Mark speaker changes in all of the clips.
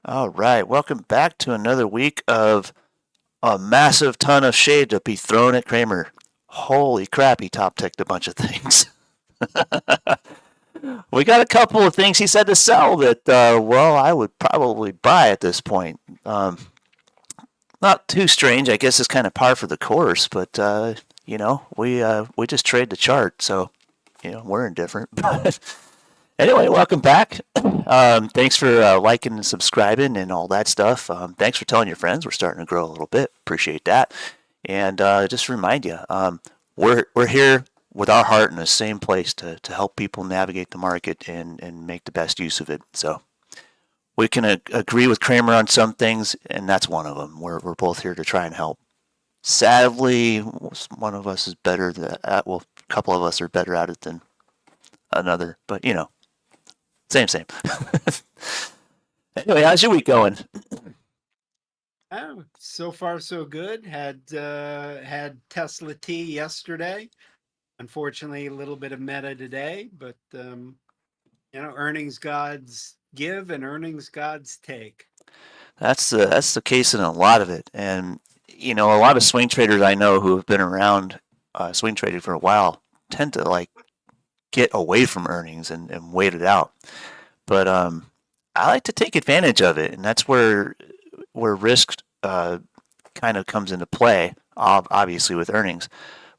Speaker 1: All right, welcome back to another week of a massive ton of shade to be thrown at Cramer. Holy crap, he top ticked a bunch of things. We got a couple of things he said to sell that, well, I would probably buy at this point. Not too strange, I guess it's kind of par for the course, but, we just trade the chart, so, we're indifferent. But anyway, welcome back. Thanks for liking and subscribing and all that stuff. Thanks for telling your friends. We're starting to grow a little bit. Appreciate that. And just remind you, we're here with our heart in the same place to help people navigate the market and make the best use of it. So we can agree with Cramer on some things, and that's one of them. We're both here to try and help. Sadly, one of us is better at, well, a couple of us are better at it than another, but same. Anyway, how's your week going?
Speaker 2: Oh, so far so good. Had Tesla tea yesterday. Unfortunately, a little bit of meta today, but earnings gods give and earnings gods take.
Speaker 1: That's the case in a lot of it, and a lot of swing traders I know who have been around swing trading for a while tend to like get away from earnings and wait it out. But I like to take advantage of it, and that's where risk kind of comes into play. Obviously with earnings,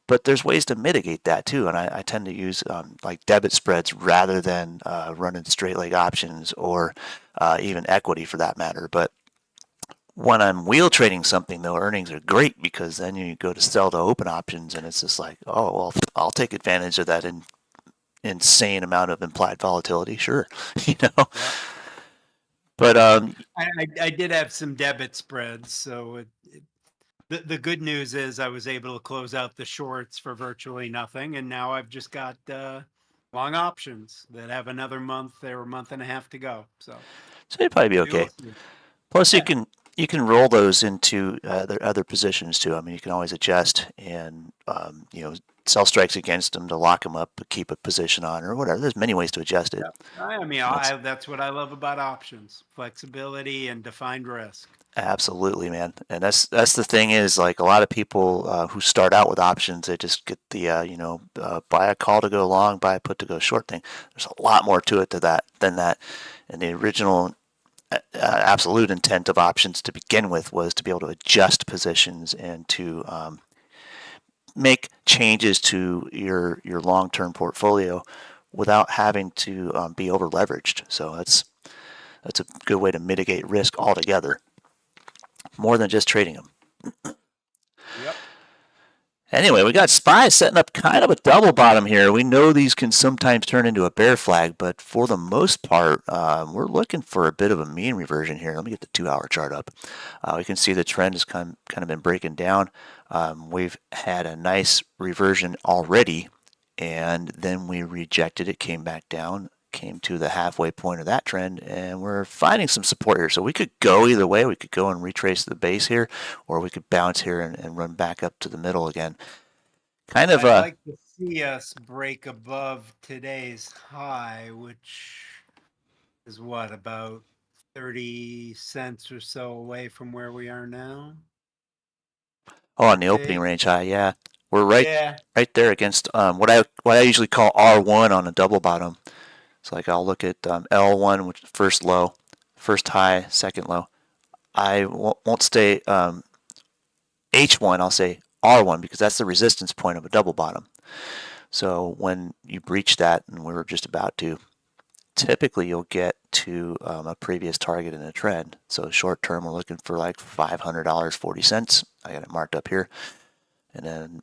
Speaker 1: but there's ways to mitigate that too, and I tend to use like debit spreads rather than running straight leg options or even equity for that matter. But when I'm wheel trading something, though, earnings are great because then you go to sell the open options, and it's just like, oh well, I'll take advantage of that insane amount of implied volatility. Sure, you know.
Speaker 2: Yeah,
Speaker 1: But
Speaker 2: I did have some debit spreads, so the good news is I was able to close out the shorts for virtually nothing, and now I've just got long options that have another month or a month and a half to go.
Speaker 1: so you'd probably be
Speaker 2: We will
Speaker 1: okay.
Speaker 2: see.
Speaker 1: Plus, you
Speaker 2: Yeah.
Speaker 1: can you can roll those into other positions too. I mean, you can always adjust and sell strikes against them to lock them up, keep a position on, or whatever. There's many ways to adjust it.
Speaker 2: Yeah. I mean,
Speaker 1: That's
Speaker 2: that's what I love about options: flexibility and defined risk.
Speaker 1: absolutely, man. And that's the thing is like a lot of people who start out with options, they just get the buy a call to go long, buy a put to go short thing. There's a lot more to it to that than that. And the original absolute intent of options to begin with was to be able to adjust positions and to make changes to your long term portfolio without having to be over leveraged. So that's a good way to mitigate risk altogether, more than just trading them.
Speaker 2: Yep.
Speaker 1: Anyway, we got SPY setting up kind of a double bottom here. We know these can sometimes turn into a bear flag, but for the most part, we're looking for a bit of a mean reversion here. Let me get the 2 hour chart up. We can see the trend has kind of been breaking down. We've had a nice reversion already, and then we rejected it, came back down, came to the halfway point of that trend, and we're finding some support here. So we could go either way. We could go and retrace the base here, or we could bounce here and run back up to the middle again. Kind of
Speaker 2: I'd like to see us break above today's high, which is what, about 30 cents or so away from where we are now,
Speaker 1: oh,
Speaker 2: give
Speaker 1: on
Speaker 2: or
Speaker 1: the opening
Speaker 2: take.
Speaker 1: range high, yeah, we're
Speaker 2: Yeah.
Speaker 1: right there against what I usually call R1 on a double bottom. So like I'll look at L1, which is first low, first high, second low. I won't stay H1. I'll say R1 because that's the resistance point of a double bottom. So when you breach that, and we were just about to, typically you'll get to a previous target in a trend. So short term, we're looking for like $500.40. I got it marked up here. And then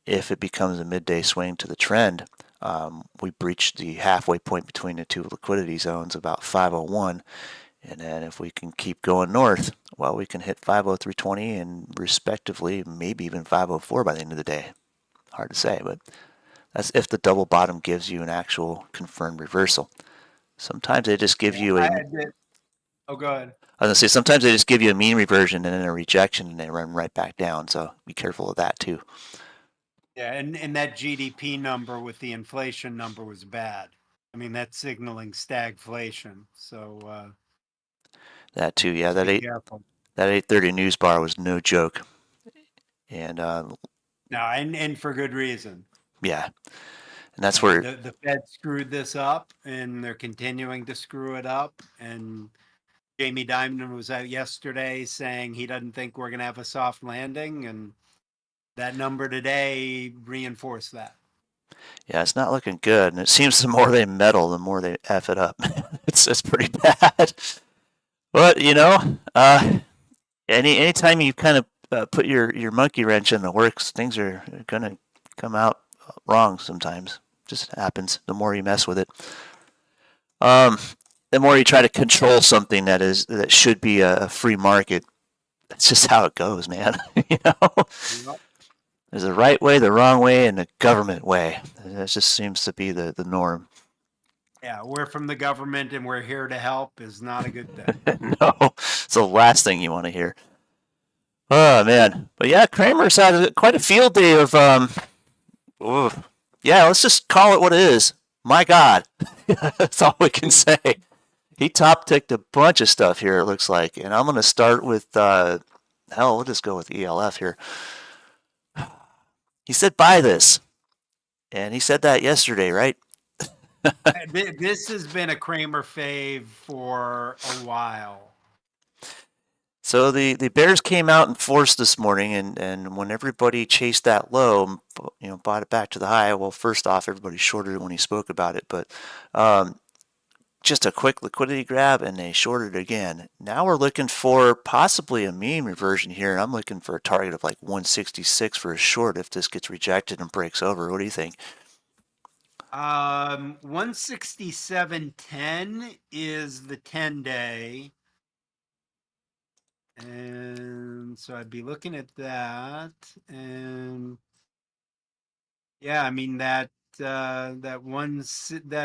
Speaker 1: if it becomes a midday swing to the trend, we breach the halfway point between the two liquidity zones about 501. And then if we can keep going north, well, we can hit 503.20 and respectively, maybe even 504 by the end of the day. Hard to say, but that's if the double bottom gives you an actual confirmed reversal. Sometimes they just give
Speaker 2: Yeah.
Speaker 1: you a.
Speaker 2: I
Speaker 1: I
Speaker 2: did. Oh, go ahead.
Speaker 1: was gonna say sometimes they just give you a mean reversion and then a rejection and they run right back down. So be careful of that too.
Speaker 2: Yeah, and that GDP number with the inflation number was bad. I mean, that's signaling stagflation. So
Speaker 1: That too. Yeah,
Speaker 2: Be careful.
Speaker 1: that 8:30 news bar was no joke. And
Speaker 2: No, and for good reason.
Speaker 1: yeah, and that's
Speaker 2: Right.
Speaker 1: where
Speaker 2: The Fed screwed this up and they're continuing to screw it up. And Jamie Dimon was out yesterday saying he doesn't think we're going to have a soft landing. And that number today reinforced that.
Speaker 1: yeah, it's not looking good. And it seems the more they meddle, the more they f it up. It's pretty bad. But anytime you kind of put your monkey wrench in the works, things are gonna come out wrong sometimes. Just happens. The more you mess with it, um, the more you try to control something that should be a free market. That's just how it goes, man. you know,
Speaker 2: Yep.
Speaker 1: there's a right way, the wrong way, and the government way. That just seems to be the norm.
Speaker 2: Yeah, we're from the government and we're here to help is not a good thing.
Speaker 1: No, it's the last thing you want to hear. Oh man, but yeah, Cramer's had quite a field day of yeah. Let's just call it what it is. My God, that's all we can say. He top ticked a bunch of stuff here. It looks like, and I'm gonna start with hell. We'll just go with ELF here. He said buy this, and he said that yesterday, right?
Speaker 2: This has been a Cramer fave for a while.
Speaker 1: So the Bears came out in force this morning, and when everybody chased that low, bought it back to the high. Well, first off, everybody shorted it when he spoke about it, but just a quick liquidity grab, and they shorted again. Now we're looking for possibly a mean reversion here, and I'm looking for a target of like 166 for a short if this gets rejected and breaks over. What do you think?
Speaker 2: 167.10 is the 10-day. And so I'd be looking at that. And yeah, I mean that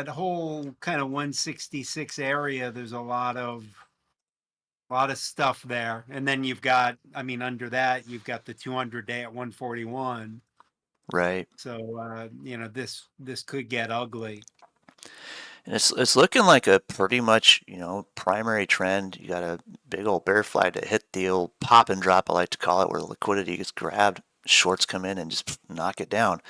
Speaker 2: whole kind of 166 area, there's a lot of stuff there. And then you've got, I mean, under that, you've got the 200-day at 141.
Speaker 1: Right.
Speaker 2: So this could get ugly.
Speaker 1: And it's looking like a pretty much, primary trend. You got a big old bear flag to hit the old pop and drop, I like to call it, where the liquidity gets grabbed, shorts come in and just knock it down.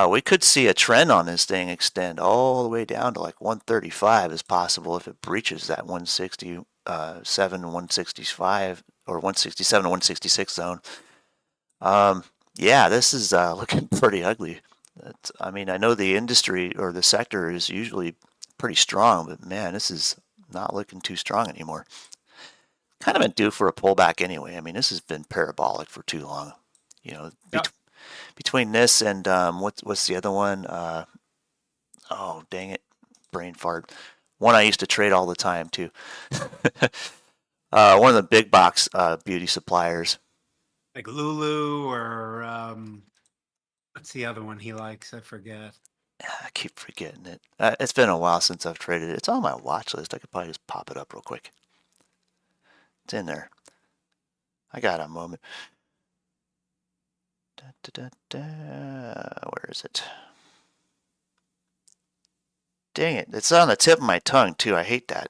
Speaker 1: We could see a trend on this thing extend all the way down to like 135 is possible if it breaches that 167, 165 or 167 to 166 zone. Yeah, this is looking pretty ugly. I mean, I know the industry or the sector is usually pretty strong, but man, this is not looking too strong anymore. Kind of been due for a pullback anyway. I mean, this has been parabolic for too long. You know,
Speaker 2: Yep.
Speaker 1: between this and what's the other one? Oh, dang it, brain fart. One I used to trade all the time too. One of the big box beauty suppliers.
Speaker 2: Like Lulu or what's the other one he likes? I forget.
Speaker 1: I keep forgetting it. It's been a while since I've traded it. It's on my watch list. I could probably just pop it up real quick. It's in there. I got a moment. Da, da, da, da. Where is it? Dang it. It's on the tip of my tongue, too. I hate that.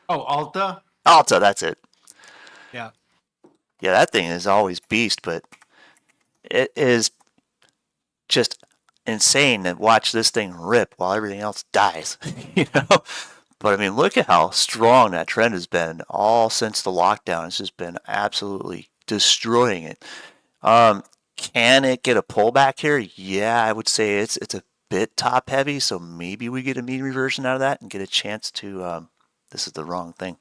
Speaker 2: Oh, Alta?
Speaker 1: Alta, that's it.
Speaker 2: Yeah.
Speaker 1: Yeah, that thing is always beast, but it is just insane to watch this thing rip while everything else dies. you know? But I mean, look at how strong that trend has been all since the lockdown. It's just been absolutely destroying it. Can it get a pullback here? Yeah, I would say it's a bit top heavy, so maybe we get a mean reversion out of that and get a chance to. This is the wrong thing.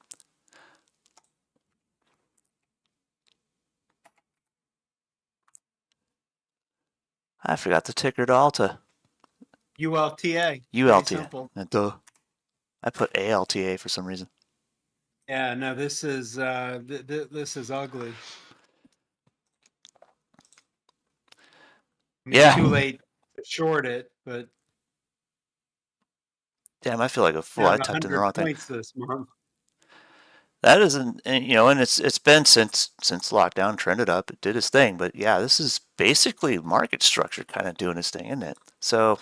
Speaker 1: I forgot the ticker to Alta.
Speaker 2: ULTA. Pretty
Speaker 1: ULTA.
Speaker 2: simple.
Speaker 1: I put ALTA for some reason.
Speaker 2: Yeah, no, this is this is ugly. I mean,
Speaker 1: Yeah.
Speaker 2: too late to short it, but
Speaker 1: Damn, I feel like a fool. I
Speaker 2: down
Speaker 1: typed in the
Speaker 2: 100
Speaker 1: wrong thing.
Speaker 2: points this month.
Speaker 1: That isn't, and it's been since lockdown trended up. It did its thing, but yeah, this is basically market structure kind of doing its thing, isn't it? So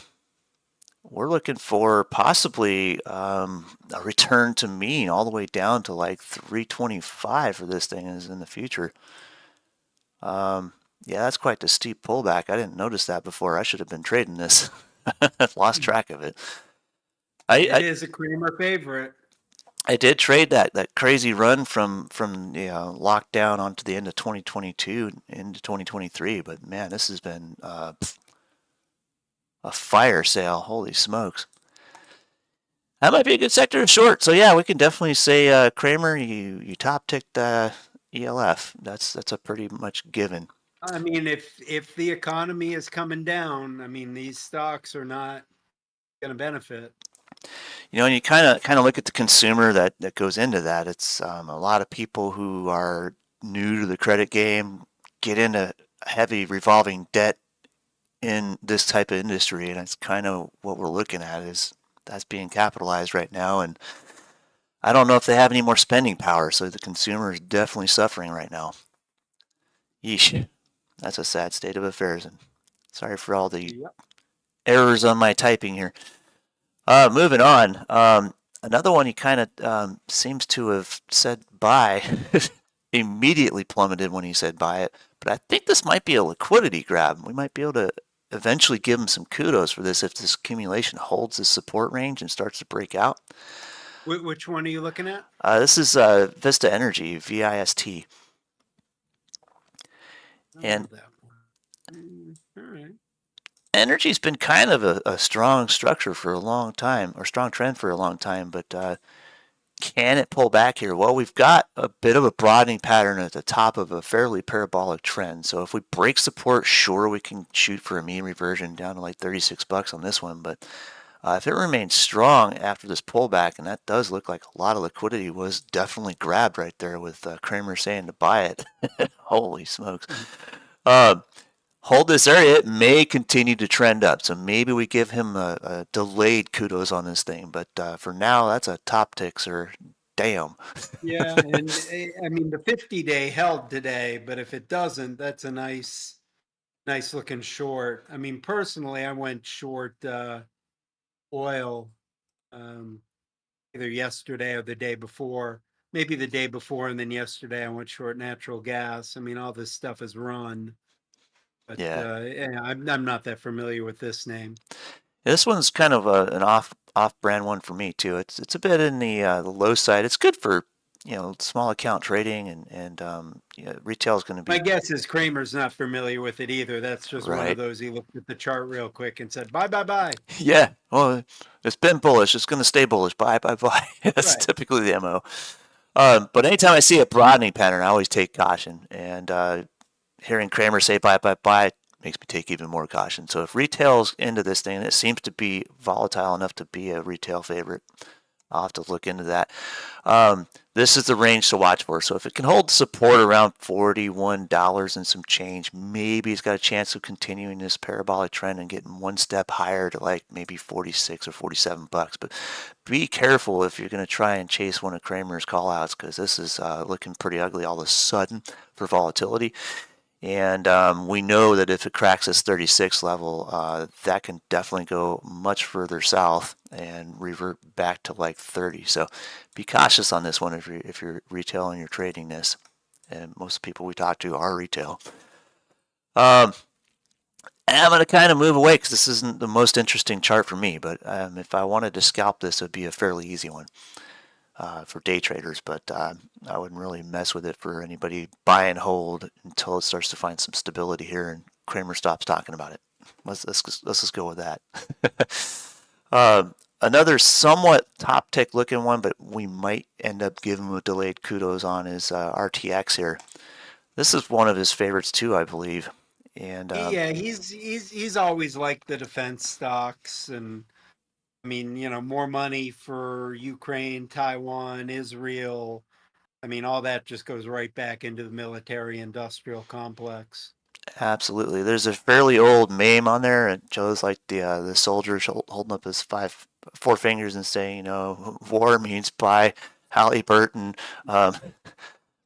Speaker 1: we're looking for possibly a return to mean all the way down to like 325 for this thing is in the future. Um, yeah, that's quite the steep pullback. I didn't notice that before. I should have been trading this. Lost track of it. I,
Speaker 2: It
Speaker 1: I
Speaker 2: is a Cramer favorite.
Speaker 1: I did trade that crazy run from lockdown onto the end of 2022 into 2023, but man, this has been a fire sale. Holy smokes! That might be a good sector to short. So yeah, we can definitely say Cramer, you top ticked ELF. That's a pretty much given.
Speaker 2: I mean, if the economy is coming down, I mean, these stocks are not going to benefit.
Speaker 1: And you kind of look at the consumer that goes into that. It's a lot of people who are new to the credit game get into heavy revolving debt in this type of industry, and it's kind of what we're looking at is that's being capitalized right now. And I don't know if they have any more spending power, so the consumer is definitely suffering right now. Yeesh, that's a sad state of affairs. And sorry for all the
Speaker 2: Yep.
Speaker 1: errors on my typing here. Moving on. Another one he kind of seems to have said buy, immediately plummeted when he said buy it. But I think this might be a liquidity grab. We might be able to eventually give him some kudos for this if this accumulation holds this support range and starts to break out.
Speaker 2: Which one are you looking at?
Speaker 1: This is Vista Energy, VIST.
Speaker 2: I don't
Speaker 1: And
Speaker 2: know that one. All right.
Speaker 1: energy's been kind of a strong structure for a long time, or strong trend for a long time, but can it pull back here? Well, we've got a bit of a broadening pattern at the top of a fairly parabolic trend. So if we break support, sure, we can shoot for a mean reversion down to like 36 bucks on this one. But if it remains strong after this pullback, and that does look like a lot of liquidity was definitely grabbed right there with Cramer saying to buy it. Holy smokes. Uh, Hold this area, it may continue to trend up. So maybe we give him a delayed kudos on this thing. But for now, that's a top tick, sir. Damn.
Speaker 2: Yeah, and I mean the 50-day held today, but if it doesn't, that's a nice looking short. I mean, personally, I went short oil um, either yesterday or the day before. Maybe the day before, and then yesterday I went short natural gas. I mean, all this stuff is run, but
Speaker 1: Yeah.
Speaker 2: yeah, I'm not that familiar with this name.
Speaker 1: This one's kind of an off brand one for me too. It's a bit in the low side. It's good for small account trading and retail is going to
Speaker 2: My
Speaker 1: be
Speaker 2: guess is Kramer's not familiar with it either. That's just one of
Speaker 1: right.
Speaker 2: those he looked at the chart real quick and said, "Bye, bye, bye."
Speaker 1: Yeah. Well, it's been bullish. It's going to stay bullish. Buy, buy, buy. That's
Speaker 2: Right.
Speaker 1: typically the mo. But anytime I see a broadening pattern, I always take caution. And hearing Cramer say buy, buy, buy makes me take even more caution. So if retail's into this thing, it seems to be volatile enough to be a retail favorite. I'll have to look into that. This is the range to watch for. So if it can hold support around $41 and some change, maybe it's got a chance of continuing this parabolic trend and getting one step higher to like maybe 46 or 47 bucks. But be careful if you're going to try and chase one of Cramer's callouts because this is looking pretty ugly all of a sudden for volatility. And we know that if it cracks this 36 level, that can definitely go much further south and revert back to like 30. So be cautious on this one if you're retail and you're trading this. And most people we talk to are retail. Um, and I'm going to kind of move away because this isn't the most interesting chart for me. But if I wanted to scalp this, it would be a fairly easy one for day traders, but I wouldn't really mess with it for anybody buy and hold until it starts to find some stability here and Cramer stops talking about it. Let's just go with that. Another somewhat top tick looking one, but we might end up giving him a delayed kudos on is RTX here. This is one of his favorites too, I believe. And
Speaker 2: Yeah, he's always liked the defense stocks, and I mean, more money for Ukraine, Taiwan, Israel. I mean, all that just goes right back into the military industrial complex.
Speaker 1: absolutely, there's a fairly old meme on there. It shows like the soldier holding up his four fingers and saying, war means buy Halliburton, um,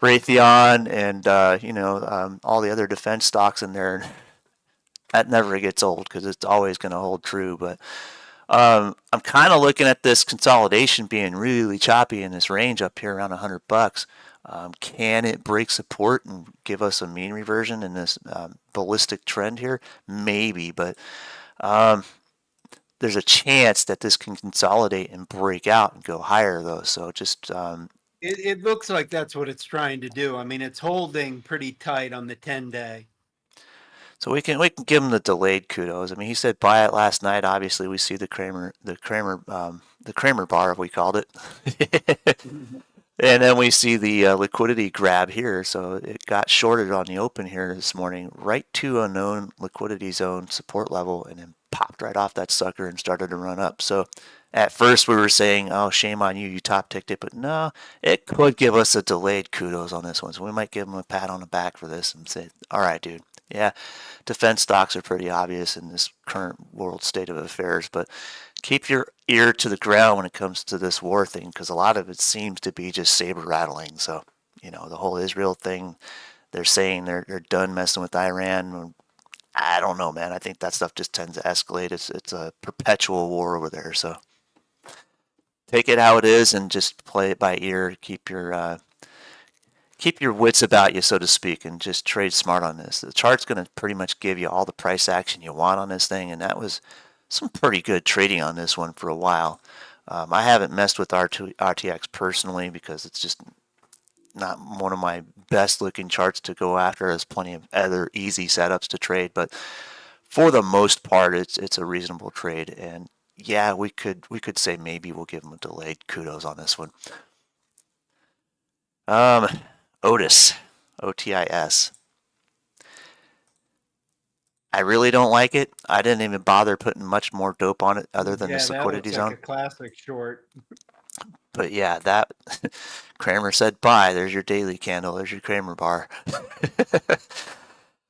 Speaker 1: Raytheon, and all the other defense stocks in there. That never gets old because it's always going to hold true. But I'm kind of looking at this consolidation being really choppy in this range up here around $100. Can it break support and give us a mean reversion in this ballistic trend here? Maybe, but um, there's a chance that this can consolidate and break out and go higher though. So just
Speaker 2: It looks like that's what it's trying to do. I mean, it's holding pretty tight on the 10-day.
Speaker 1: so we can give him the delayed kudos. I mean, he said buy it last night. Obviously, we see the Cramer bar, we called it. And then we see the liquidity grab here. So it got shorted on the open here this morning, right to a known liquidity zone support level, and then popped right off that sucker and started to run up. So at first we were saying, oh, shame on you, you top ticked it. But no, it could give us a delayed kudos on this one. So we might give him a pat on the back for this and say, all right, dude. Yeah, defense stocks are pretty obvious in this current world state of affairs, but keep your ear to the ground when it comes to this war thing, because a lot of it seems to be just saber rattling. So, the whole Israel thing, they're saying they're done messing with Iran. I don't know, man. I think that stuff just tends to escalate. It's a perpetual war over there. So take it how it is and just play it by ear. Keep your wits about you, so to speak, and just trade smart on this. The chart's going to pretty much give you all the price action you want on this thing, and that was some pretty good trading on this one for a while. I haven't messed with RTX personally because it's just not one of my best looking charts to go after. There's plenty of other easy setups to trade, but for the most part, it's a reasonable trade. And yeah, we could say maybe we'll give them a delayed kudos on this one. Um, Otis, OTIS. I really don't like it. I didn't even bother putting much more dope on it other than
Speaker 2: Yeah,
Speaker 1: this
Speaker 2: that
Speaker 1: liquidity
Speaker 2: looks like a
Speaker 1: zone.
Speaker 2: classic short.
Speaker 1: But yeah, that Cramer said buy. There's your daily candle. There's your Cramer bar.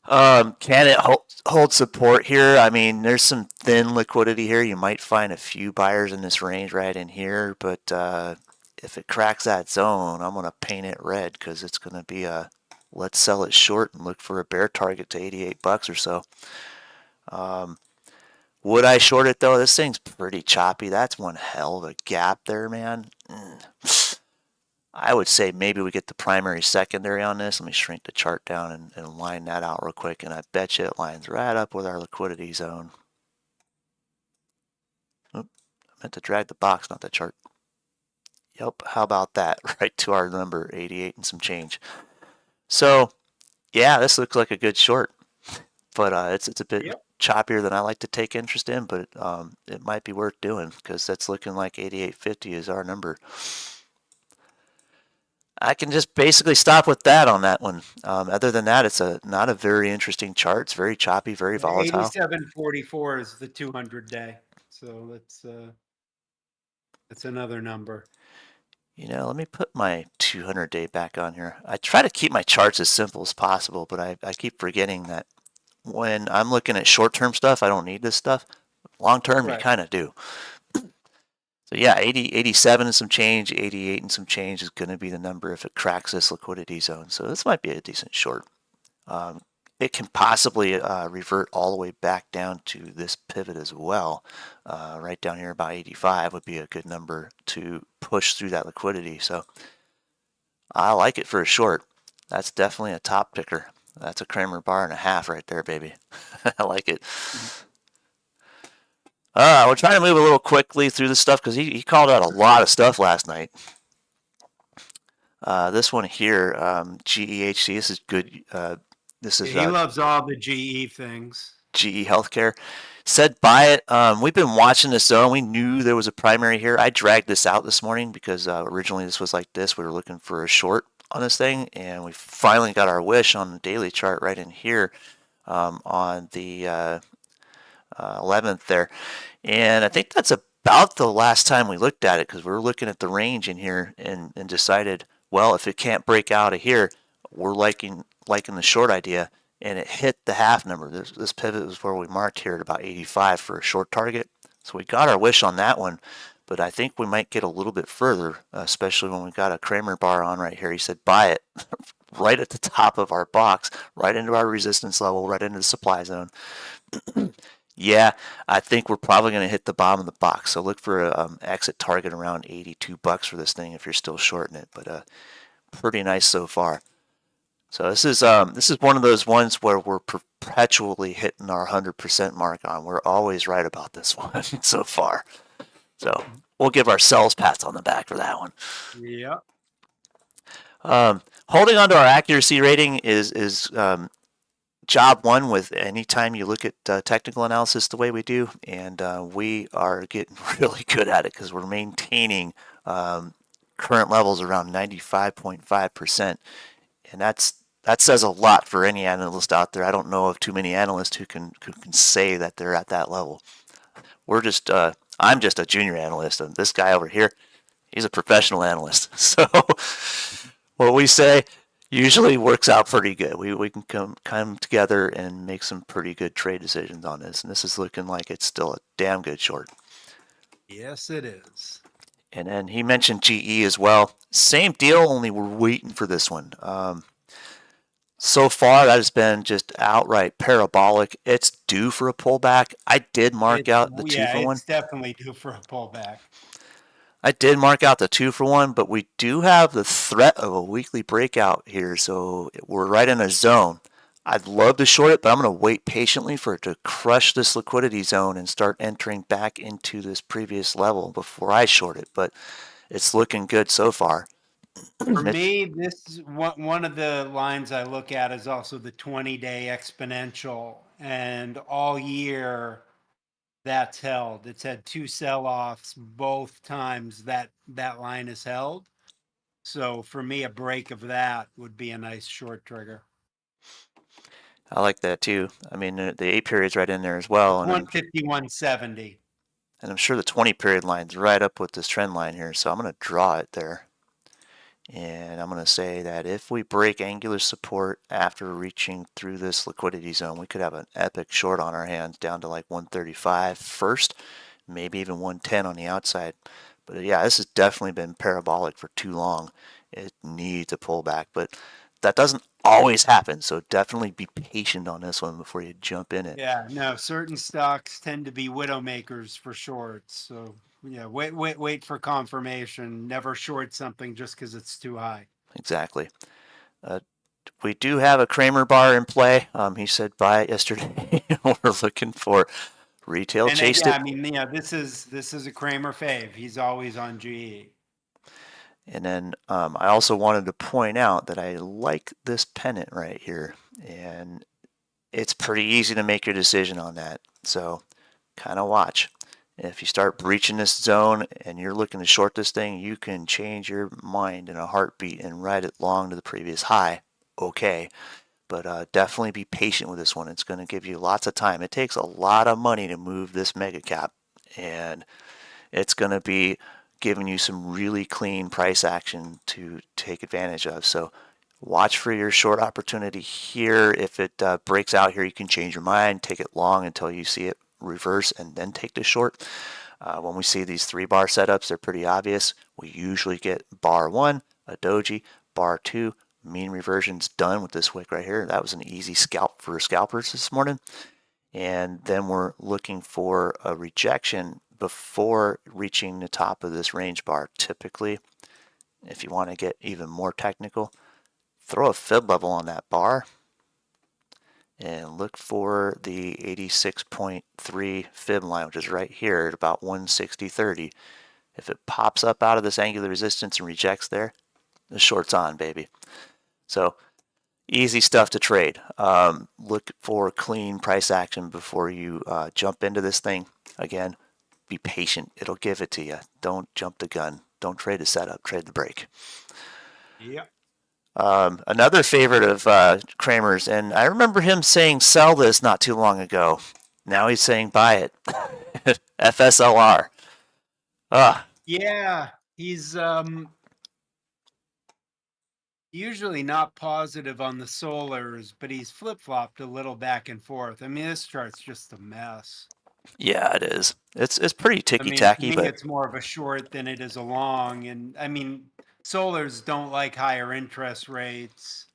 Speaker 1: Can it hold support here? I mean, there's some thin liquidity here. You might find a few buyers in this range right in here, but if it cracks that zone, I'm gonna paint it red because it's gonna be a let's sell it short and look for a bear target to $88 or so. Would I short it though? This thing's pretty choppy. That's one hell of a gap there, man. I would say maybe we get the primary secondary on this. Let me shrink the chart down and line that out real quick, and I bet you it lines right up with our liquidity zone. Oop, I meant to drag the box, not the chart. Yep, how about that? Right to our number, 88 and some change. So, yeah, this looks like a good short, but it's a bit
Speaker 2: Yep.
Speaker 1: choppier than I like to take interest in, but it might be worth doing because that's looking like 88.50 is our number. I can just basically stop with that on that one. Other than that, it's not a very interesting chart. It's very choppy, very volatile.
Speaker 2: 87.44 is the 200-day. So that's another number.
Speaker 1: Let me put my 200-day back on here. I try to keep my charts as simple as possible, but I keep forgetting that when I'm looking at short-term stuff, I don't need this stuff. Long-term, you
Speaker 2: Right.
Speaker 1: kind of do. So yeah, 80, 87 and some change, 88 and some change is going to be the number if it cracks this liquidity zone. So this might be a decent short. It can possibly revert all the way back down to this pivot as well. Right down here about 85 would be a good number to push through that liquidity. So I like it for a short. That's definitely a top picker. That's a Cramer bar and a half right there, baby. I like it. We're trying to move a little quickly through this stuff because he called out a lot of stuff last night. This one here, GEHC, this is good. This is
Speaker 2: He loves all the GE things.
Speaker 1: GE Healthcare. Said buy it. We've been watching this zone. We knew there was a primary here. I dragged this out this morning because originally this was like this. We were looking for a short on this thing, and we finally got our wish on the daily chart right in here on the 11th there. And I think that's about the last time we looked at it because we were looking at the range in here and decided, well, if it can't break out of here, we're liking the short idea. And it hit the half number. This pivot was where we marked here at about 85 for a short target. So we got our wish on that one, but I think we might get a little bit further, especially when we got a Cramer bar on right here. He said buy it right at the top of our box, right into our resistance level, right into the supply zone. Yeah, I think we're probably going to hit the bottom of the box. So look for a exit target around $82 for this thing if you're still shorting it. But pretty nice so far. So this is one of those ones where we're perpetually hitting our 100% mark on. We're always right about this one so far. So we'll give ourselves pats on the back for that one.
Speaker 2: Yeah.
Speaker 1: Holding on to our accuracy rating is job one with anytime you look at technical analysis the way we do, and we are getting really good at it because we're maintaining current levels around 95.5%, and that says a lot for any analyst out there. I don't know of too many analysts who can say that they're at that level. We're just I'm just a junior analyst, and this guy over here, he's a professional analyst. So what we say usually works out pretty good. We can come together and make some pretty good trade decisions on this, and this is looking like it's still a damn good short.
Speaker 2: Yes, it is.
Speaker 1: And then he mentioned GE as well. Same deal, only we're waiting for this one. So far, that has been just outright parabolic. It's due for a pullback. I did mark
Speaker 2: It's
Speaker 1: out the two
Speaker 2: yeah,
Speaker 1: for one.
Speaker 2: it's definitely due for a pullback.
Speaker 1: I did mark out the 2 for 1, but we do have the threat of a weekly breakout here, so we're right in a zone. I'd love to short it, but I'm going to wait patiently for it to crush this liquidity zone and start entering back into this previous level before I short it. But it's looking good so far.
Speaker 2: For
Speaker 1: It,
Speaker 2: me, this is one of the lines I look at is also the 20-day exponential, and all year that's held. It's had two sell-offs both times that line is held. So for me, a break of that would be a nice short trigger.
Speaker 1: I like that too. I mean, the 8 period's right in there as well,
Speaker 2: It's 151.70.
Speaker 1: and I'm sure the 20 period line's right up with this trend line here, so I'm going to draw it there. And I'm going to say that if we break angular support after reaching through this liquidity zone, we could have an epic short on our hands down to like 135 first, maybe even 110 on the outside. But yeah, this has definitely been parabolic for too long. It needs a pullback, but that doesn't always happen. So definitely be patient on this one before you jump in it.
Speaker 2: Yeah, no, certain stocks tend to be widow makers for shorts. So yeah, wait for confirmation. Never short something just because it's too high.
Speaker 1: Exactly. Uh, we do have a Cramer bar in play. He said buy it yesterday. We're looking for retail
Speaker 2: And
Speaker 1: chased
Speaker 2: yeah,
Speaker 1: it.
Speaker 2: I mean, yeah, this is a Cramer fave. He's always on GE.
Speaker 1: And then I also wanted to point out that I like this pennant right here. And it's pretty easy to make your decision on that. So kind of watch. If you start breaching this zone and you're looking to short this thing, you can change your mind in a heartbeat and ride it long to the previous high. Okay. But definitely be patient with this one. It's going to give you lots of time. It takes a lot of money to move this mega cap. And it's going to be giving you some really clean price action to take advantage of. So watch for your short opportunity here. If it breaks out here, you can change your mind, take it long until you see it reverse, and then take the short. When we see these 3 bar setups, they're pretty obvious. We usually get bar 1, a doji, bar 2, mean reversion's done with this wick right here. That was an easy scalp for scalpers this morning. And then we're looking for a rejection before reaching the top of this range bar. Typically, if you want to get even more technical, throw a fib level on that bar and look for the 86.3 fib line, which is right here at about 160.30. If it pops up out of this angular resistance and rejects there, the short's on, baby. So easy stuff to trade. Look for clean price action before you jump into this thing. Again, be patient. It'll give it to you. Don't jump the gun. Don't trade the setup. Trade the break.
Speaker 2: Yep.
Speaker 1: Another favorite of Cramer's, and I remember him saying sell this not too long ago. Now he's saying buy it. FSLR. Ah,
Speaker 2: Yeah, he's usually not positive on the solars, but he's flip-flopped a little back and forth. I mean, this chart's just a mess.
Speaker 1: yeah, it is. It's pretty
Speaker 2: I
Speaker 1: ticky
Speaker 2: mean, to
Speaker 1: tacky,
Speaker 2: me,
Speaker 1: but
Speaker 2: it's more of a short than it is a long. And I mean, solars don't like higher interest rates.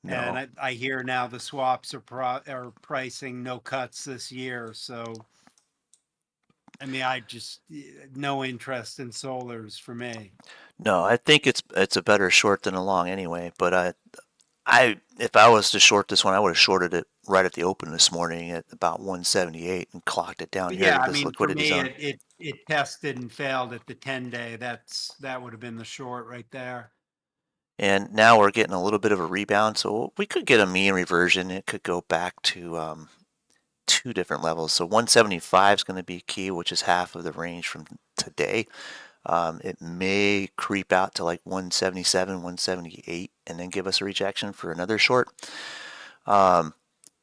Speaker 2: And
Speaker 1: No.
Speaker 2: I hear now the swaps are pricing no cuts this year. So I mean, I just no interest in solars for me.
Speaker 1: No, I think it's a better short than a long anyway. But I if I was to short this one, I would have shorted it right at the open this morning at about 178 and clocked it down
Speaker 2: But
Speaker 1: here
Speaker 2: yeah,
Speaker 1: to
Speaker 2: I
Speaker 1: this
Speaker 2: mean, for
Speaker 1: liquidity
Speaker 2: me,
Speaker 1: zone.
Speaker 2: it tested and failed at the 10-day. That would have been the short right there.
Speaker 1: And now we're getting a little bit of a rebound, so we could get a mean reversion. It could go back to two different levels. So 175 is going to be key, which is half of the range from today. It may creep out to like 177, 178, and then give us a rejection for another short. Um,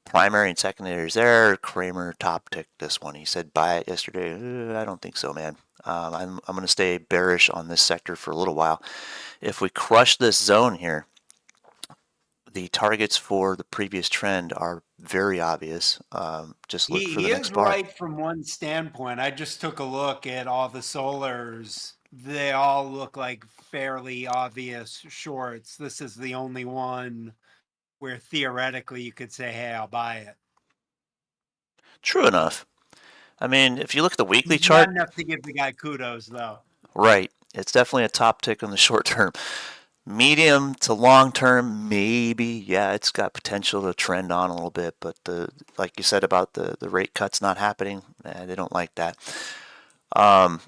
Speaker 1: Primary and secondary is there. Cramer top ticked this one. He said buy it yesterday. I don't think so, man. I'm going to stay bearish on this sector for a little while. If we crush this zone here, the targets for the previous trend are very obvious. Just look for
Speaker 2: He
Speaker 1: the next
Speaker 2: is
Speaker 1: bar.
Speaker 2: right from one standpoint. I just took a look at all the solars. They all look like fairly obvious shorts. This is the only one where theoretically you could say, "Hey, I'll buy it."
Speaker 1: True enough. I mean, if you look at the weekly
Speaker 2: Not
Speaker 1: chart,
Speaker 2: enough to give the guy kudos, though.
Speaker 1: right, it's definitely a top tick on the short term. Medium to long term, maybe, yeah, it's got potential to trend on a little bit, but like you said about the rate cuts not happening, they don't like that. Um,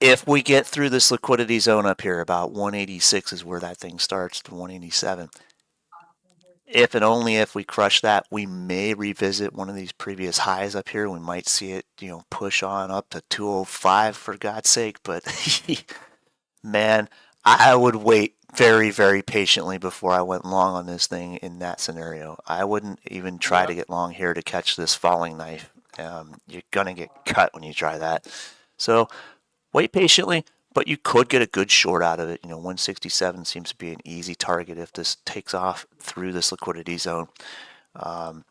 Speaker 1: if we get through this liquidity zone up here, about 186 is where that thing starts to 187. If and only if we crush that, we may revisit one of these previous highs up here. We might see it, push on up to 205 for God's sake. But man, I would wait very, very patiently before I went long on this thing in that scenario. I wouldn't even try to
Speaker 2: Yep.
Speaker 1: get long here to catch this falling knife. You're gonna get cut when you try that. So wait patiently, but you could get a good short out of it. 167 seems to be an easy target if this takes off through this liquidity zone. Um,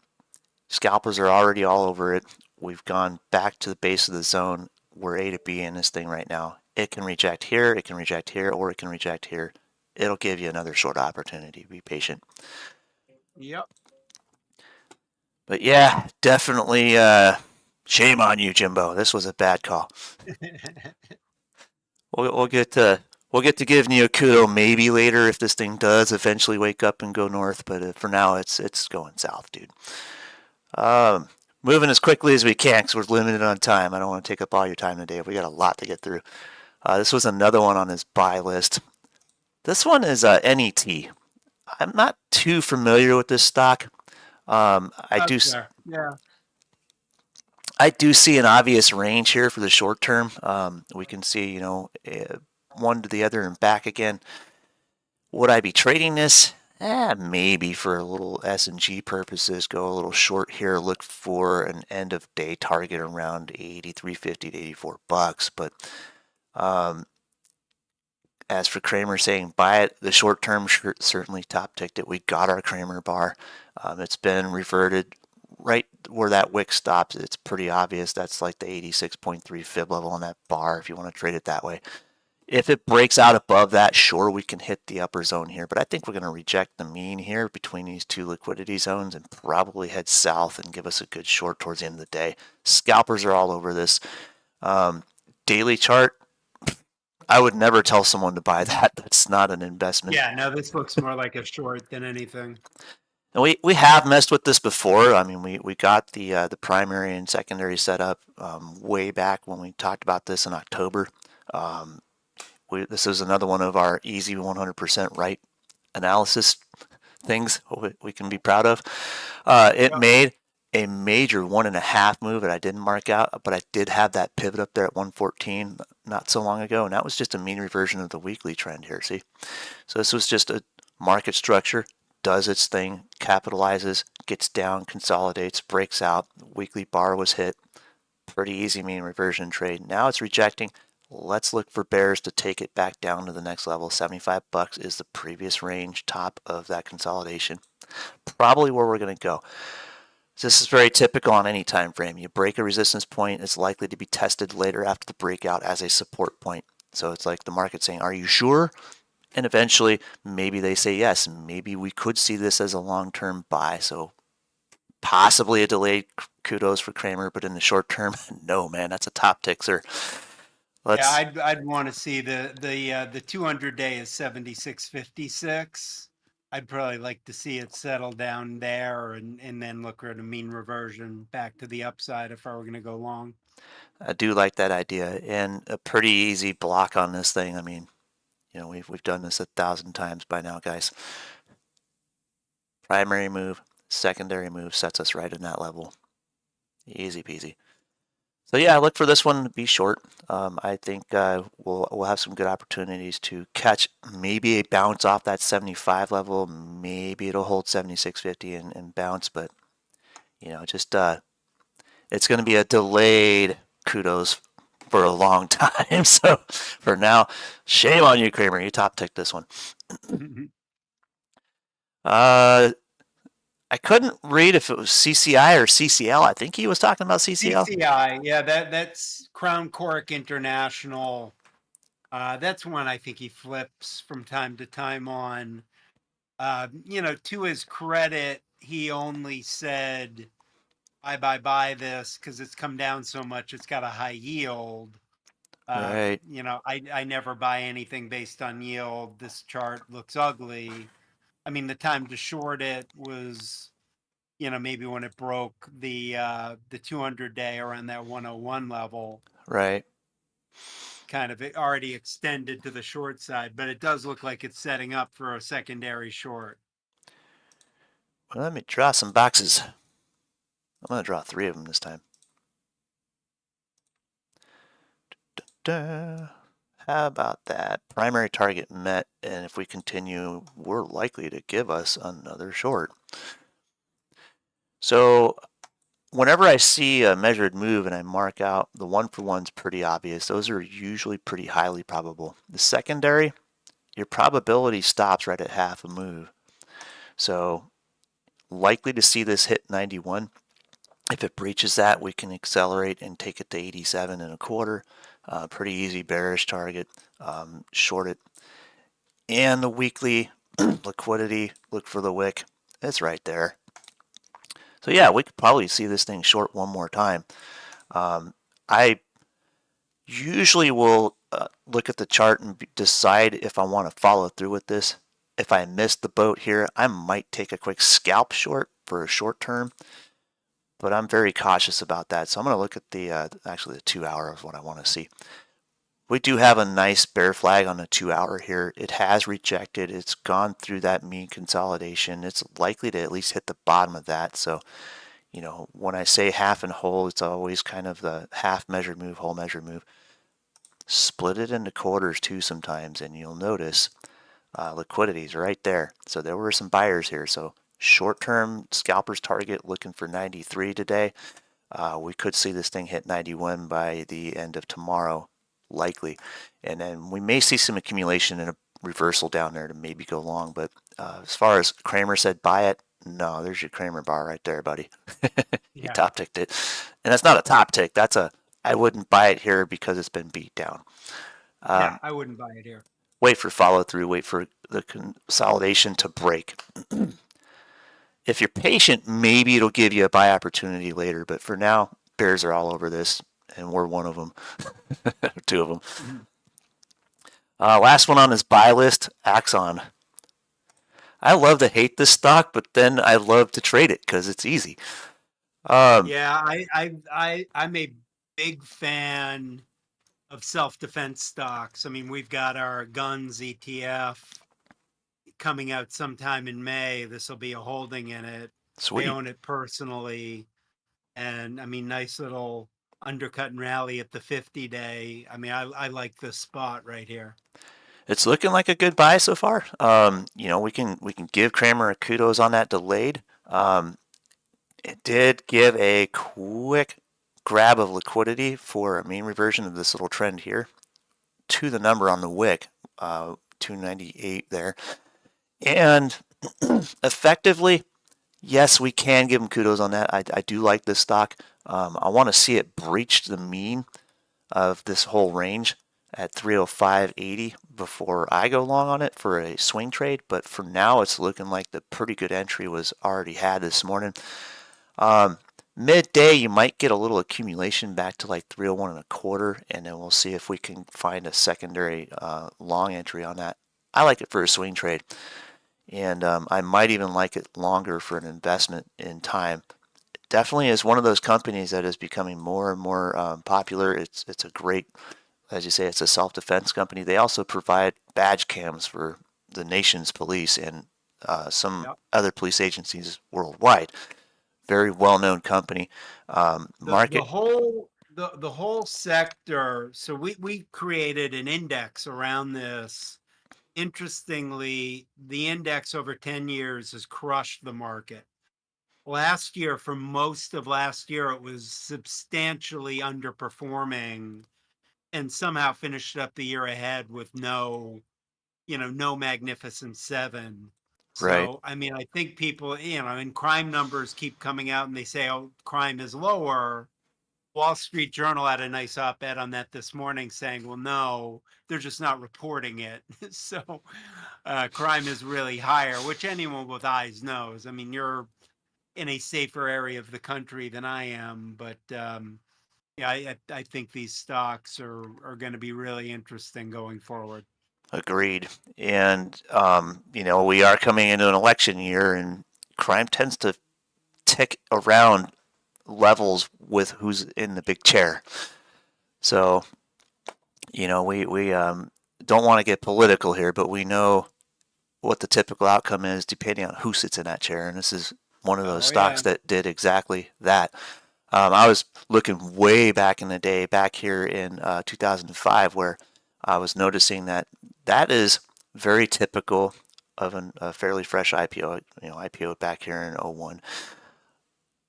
Speaker 1: Scalpers are already all over it. We've gone back to the base of the zone. We're A to B in this thing right now. It can reject here, it can reject here, or it can reject here. It'll give you another short opportunity. Be patient.
Speaker 2: Yep.
Speaker 1: But yeah, definitely shame on you, Jimbo. This was a bad call. We'll get to giving you a kudo maybe later if this thing does eventually wake up and go north. But for now, it's going south, dude. Um, Moving as quickly as we can because we're limited on time. I don't want to take up all your time today. We got a lot to get through. This was another one on his buy list. This one is NET. I'm not too familiar with this stock. I do
Speaker 2: That's fair. Yeah.
Speaker 1: I do see an obvious range here for the short term. We can see, one to the other and back again. Would I be trading this? Maybe for a little S&G purposes. Go a little short here. Look for an end of day target around 83.50 to $84. But as for Cramer saying buy it, the short term certainly top ticked it. We got our Cramer bar. It's been reverted right where that wick stops. It's pretty obvious. That's like the 86.3 fib level on that bar if you want to trade it that way. If it breaks out above that, sure, we can hit the upper zone here, but I think we're going to reject the mean here between these two liquidity zones and probably head south and give us a good short towards the end of the day. Scalpers are all over this. Daily chart, I would never tell someone to buy that. That's not an investment.
Speaker 2: Yeah. No, this looks more like a short than anything.
Speaker 1: And we have messed with this before. I mean, we got the primary and secondary set up way back when we talked about this in October. This is another one of our easy 100% right analysis things we can be proud of. It
Speaker 2: Yep.
Speaker 1: made a major 1.5 move that I didn't mark out, but I did have that pivot up there at 114 not so long ago, and that was just a mean reversion of the weekly trend here. See, so this was just a market structure, does its thing, capitalizes, gets down, consolidates, breaks out. Weekly bar was hit. Pretty easy mean reversion trade. Now it's rejecting. Let's look for bears to take it back down to the next level. $75 is the previous range top of that consolidation. Probably where we're going to go. This is very typical on any time frame. You break a resistance point, it's likely to be tested later after the breakout as a support point. So it's like the market saying, are you sure? And eventually, maybe they say yes. Maybe we could see this as a long-term buy. So possibly a delayed kudos for Cramer, but in the short term, no, man, that's a top tick, sir.
Speaker 2: Yeah,
Speaker 1: Let's
Speaker 2: I'd want to see the 200 day is 76.56. I'd probably like to see it settle down there and then look at a mean reversion back to the upside if I were going to go long.
Speaker 1: I do like that idea and a pretty easy block on this thing. I mean, we've done this 1,000 times by now, guys. Primary move, secondary move sets us right in that level. Easy peasy. So yeah, look for this one to be short. I think we'll have some good opportunities to catch maybe a bounce off that 75 level. Maybe it'll hold 76.50 and bounce, but just it's going to be a delayed kudos for a long time. So for now, shame on you, Cramer. You top ticked this one. Uh, I couldn't read if it was CCI or CCL. I think he was talking about CCL.
Speaker 2: CCI, yeah, that's Crown Cork International. That's one I think he flips from time to time on. To his credit, he only said, buy this because it's come down so much. It's got a high yield.
Speaker 1: Right,
Speaker 2: I never buy anything based on yield. This chart looks ugly. I mean, the time to short it was, maybe when it broke the 200 day around that 101 level,
Speaker 1: right.
Speaker 2: kind of it already extended to the short side, but it does look like it's setting up for a secondary short.
Speaker 1: Well, let me draw some boxes. I'm going to draw 3 of them this time. How about that? Primary target met, and if we continue, we're likely to give us another short. So whenever I see a measured move and I mark out, the 1-for-1's pretty obvious. Those are usually pretty highly probable. The secondary, your probability stops right at half a move. So likely to see this hit 91. If it breaches that, we can accelerate and take it to 87 and a quarter. Pretty easy bearish target. Short it. And the weekly liquidity, look for the wick. It's right there. So yeah, we could probably see this thing short one more time. I usually will look at the chart and decide if I want to follow through with this. If I miss the boat here, I might take a quick scalp short for a short term, but I'm very cautious about that. So I'm going to look at the actually the 2 hour of what I want to see. We do have a nice bear flag on the 2 hour here. It has rejected. It's gone through that mean consolidation. It's likely to at least hit the bottom of that. So, when I say half and whole, it's always kind of the half measured move, whole measured move. Split it into quarters too sometimes, and you'll notice liquidity is right there. So there were some buyers here. So short-term scalpers target looking for 93 today. We could see this thing hit 91 by the end of tomorrow, likely. And then we may see some accumulation and a reversal down there to maybe go long. But as far as Cramer said, buy it. No, there's your Cramer bar right there, buddy. He
Speaker 2: Yeah.
Speaker 1: top ticked it. And that's not a top tick. That's I wouldn't buy it here because it's been beat down.
Speaker 2: Yeah, I wouldn't buy it here.
Speaker 1: Wait for follow through, wait for the consolidation to break. If you're patient, maybe it'll give you a buy opportunity later, but for now, bears are all over this, and we're one of them, 2 of them.
Speaker 2: Mm-hmm.
Speaker 1: Last one on this buy list, Axon. I love to hate this stock, but then I love to trade it because it's easy.
Speaker 2: Yeah, I'm a big fan of self-defense stocks. I mean, we've got our guns ETF coming out sometime in May. This will be a holding in it. I
Speaker 1: Sweet.
Speaker 2: own it personally. And I mean, nice little undercut and rally at the 50 day. I mean, I like this spot right here.
Speaker 1: It's looking like a good buy so far. We can give Cramer a kudos on that delayed. It did give a quick grab of liquidity for a mean reversion of this little trend here to the number on the wick, 298 there. And effectively, yes, we can give them kudos on that. I do like this stock. I want to see it breach the mean of this whole range at 305.80 before I go long on it for a swing trade, but for now it's looking like the pretty good entry was already had this morning. Um, Midday, you might get a little accumulation back to like 301 and a quarter, and then we'll see if we can find a secondary long entry on that. I like it for a swing trade, and I might even like it longer for an investment in time. It definitely is one of those companies that is becoming more and more popular. It's a great, as you say, it's a self-defense company. They also provide badge cams for the nation's police and some
Speaker 2: Yep.
Speaker 1: other police agencies worldwide. Very well-known company.
Speaker 2: The
Speaker 1: Market,
Speaker 2: whole sector. So we created an index around this. Interestingly, the index over 10 years has crushed the market. Last year, for most of last year, it was substantially underperforming and somehow finished up the year ahead with no Magnificent Seven.
Speaker 1: right,
Speaker 2: So, I mean, I think people, and crime numbers keep coming out and they say, oh, crime is lower. Wall Street Journal had a nice op-ed on that this morning saying, well, no, they're just not reporting it. So crime is really higher, which anyone with eyes knows. I mean, you're in a safer area of the country than I am, but yeah, I think these stocks are going to be really interesting going forward.
Speaker 1: agreed. And we are coming into an election year, and crime tends to tick around levels with who's in the big chair. So, we don't want to get political here, but we know what the typical outcome is depending on who sits in that chair. And this is one of those
Speaker 2: Oh yeah.
Speaker 1: stocks that did exactly that. I was looking way back in the day, back here in 2005, where I was noticing that that is very typical of a fairly fresh IPO. IPO back here in '01.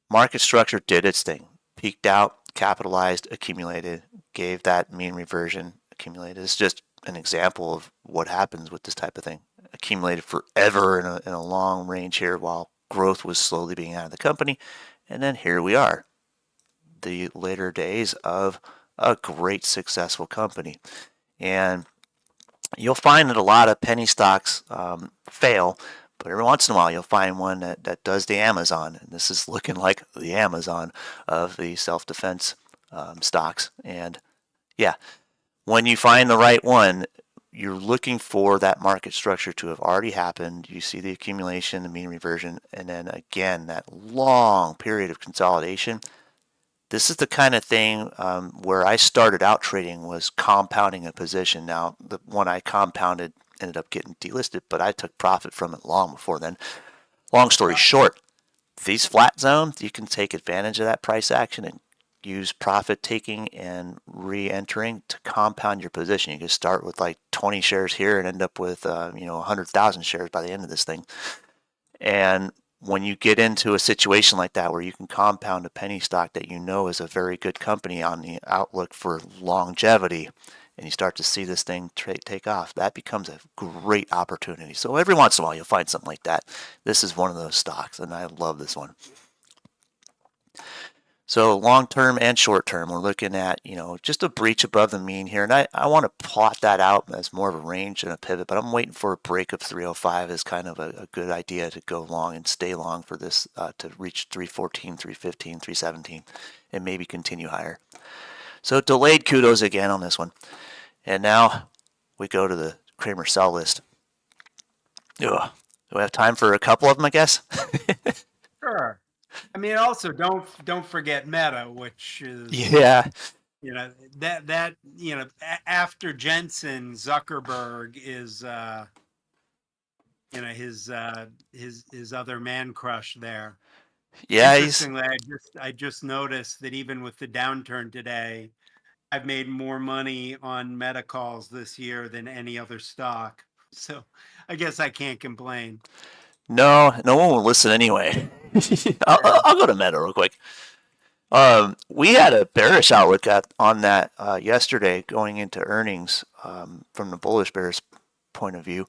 Speaker 1: Market structure did its thing, peaked out, capitalized, accumulated, gave that mean reversion, accumulated. It's just an example of what happens with this type of thing. Accumulated forever in a long range here while growth was slowly being out of the company. And then here we are, the later days of a great successful company. And you'll find that a lot of penny stocks fail, but every once in a while you'll find one that does the Amazon. And this is looking like the Amazon of the self-defense stocks. And yeah, when you find the right one, you're looking for that market structure to have already happened. You see the accumulation, the mean reversion, and then again, that long period of consolidation. This is the kind of thing where I started out trading was compounding a position. Now, the one I compounded ended up getting delisted, but I took profit from it long before then. Long story
Speaker 2: Yeah.
Speaker 1: short, these flat zones, you can take advantage of that price action and use profit taking and re-entering to compound your position. You can start with like 20 shares here and end up with 100,000 shares by the end of this thing. And when you get into a situation like that where you can compound a penny stock that you know is a very good company on the outlook for longevity, and you start to see this thing take off, that becomes a great opportunity. So every once in a while you'll find something like that. This is one of those stocks, and I love this one. So long term and short term, we're looking at, just a breach above the mean here. And I want to plot that out as more of a range and a pivot, but I'm waiting for a break of 305 as kind of a good idea to go long and stay long for this to reach 314, 315, 317, and maybe continue higher. So delayed kudos again on this one. And now we go to the Cramer sell list. Ugh. Do we have time for a couple of them, I guess?
Speaker 2: Sure. I mean, also don't forget Meta, which is
Speaker 1: Yeah.
Speaker 2: after Jensen, Zuckerberg is his other man crush there.
Speaker 1: Yeah, he's
Speaker 2: Interestingly, I just noticed that even with the downturn today, I've made more money on Meta calls this year than any other stock. So I guess I can't complain.
Speaker 1: no one will listen anyway.
Speaker 2: Yeah.
Speaker 1: I'll go to Meta real quick. We had a bearish outlook on that yesterday going into earnings from the bullish bears point of view.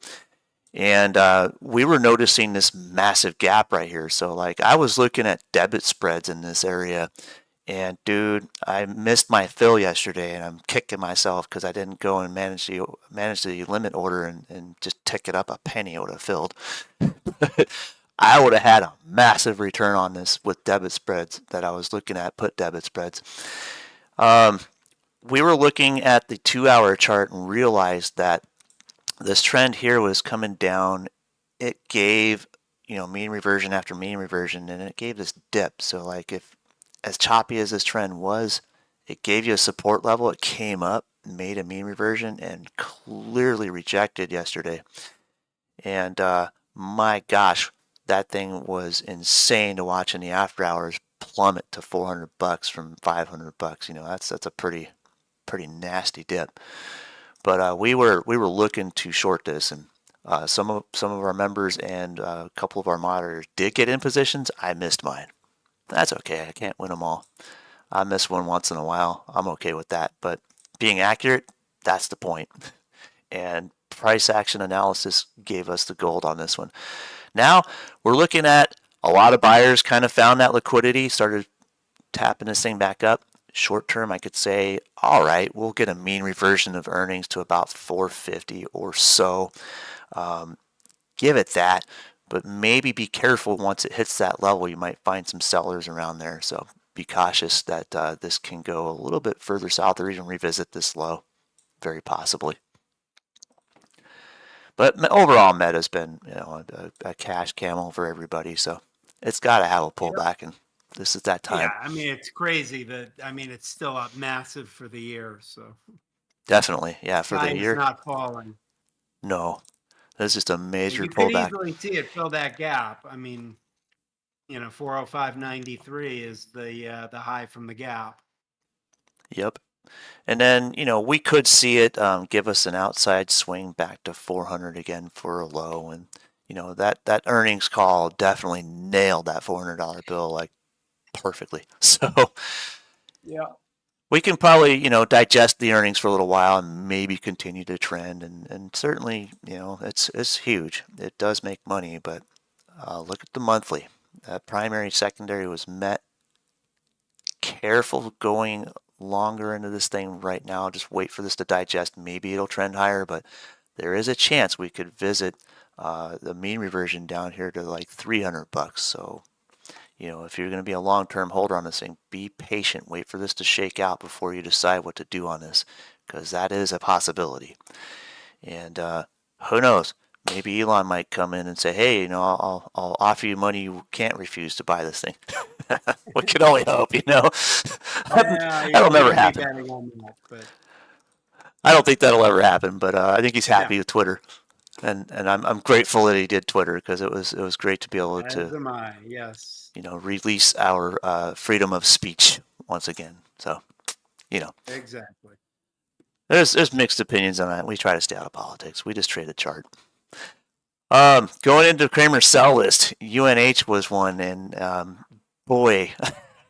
Speaker 1: And we were noticing this massive gap right here. So, like, I was looking at debit spreads in this area, And dude, I missed my fill yesterday, and I'm kicking myself because I didn't go and manage the limit order and just tick it up a penny. I would have filled. I would have had a massive return on this with debit spreads that I was looking at. Put debit spreads. Um, we were looking at the 2 hour chart and realized that this trend here was coming down. It gave, mean reversion after mean reversion, and it gave this dip. So like, if as choppy as this trend was, it gave you a support level. It came up, made a mean reversion, and clearly rejected yesterday. And my gosh, that thing was insane to watch in the after hours plummet to $400 from $500. That's a pretty nasty dip. But we were looking to short this, and some of our members and a couple of our moderators did get in positions. I missed mine. That's okay. I can't win them all. I miss one once in a while. I'm okay with that. But being accurate, that's the point. And price action analysis gave us the gold on this one. Now we're looking at a lot of buyers kind of found that liquidity, started tapping this thing back up. Short term, I could say, all right, we'll get a mean reversion of earnings to about 450 or so. Give it that, but maybe be careful once it hits that level. You might find some sellers around there. So be cautious that this can go a little bit further south or even revisit this low, very possibly. But overall, Meta's been a cash camel for everybody, so it's got to have a
Speaker 2: Yep.
Speaker 1: pullback, and this is that
Speaker 2: Yeah,
Speaker 1: time.
Speaker 2: I mean it's crazy that it's still up massive for the year, so
Speaker 1: Definitely, yeah, for the
Speaker 2: sky is
Speaker 1: year.
Speaker 2: not falling.
Speaker 1: No, this is just a major
Speaker 2: You could
Speaker 1: pullback.
Speaker 2: easily see it fill that gap. 405.93 is the high from the gap.
Speaker 1: Yep. And then, we could see it give us an outside swing back to 400 again for a low. And, that earnings call definitely nailed that $400 bill like perfectly. So
Speaker 2: Yeah.
Speaker 1: we can probably, digest the earnings for a little while and maybe continue to trend. And certainly, it's huge. It does make money, but look at the monthly. That primary, secondary was met. Careful going longer into this thing right now. Just wait for this to digest. Maybe it'll trend higher, but there is a chance we could visit the mean reversion down here to like $300. So, if you're going to be a long-term holder on this thing, be patient. Wait for this to shake out before you decide what to do on this, because that is a possibility. And who knows? Maybe Elon might come in and say, "Hey, I'll offer you money you can't refuse to buy this thing." We can only hope,
Speaker 2: Yeah,
Speaker 1: That'll
Speaker 2: you
Speaker 1: never
Speaker 2: wouldn't be
Speaker 1: happen.
Speaker 2: betting on that, but
Speaker 1: I don't think that'll ever happen, but I think he's
Speaker 2: no,
Speaker 1: happy with Twitter, and I'm grateful that he did Twitter because it was great to be able
Speaker 2: as
Speaker 1: to
Speaker 2: am I. Yes,
Speaker 1: release our freedom of speech once again. So you know
Speaker 2: exactly.
Speaker 1: there's mixed opinions on that. We try to stay out of politics. We just trade a chart. Going into Cramer's sell list, UNH was one, and boy,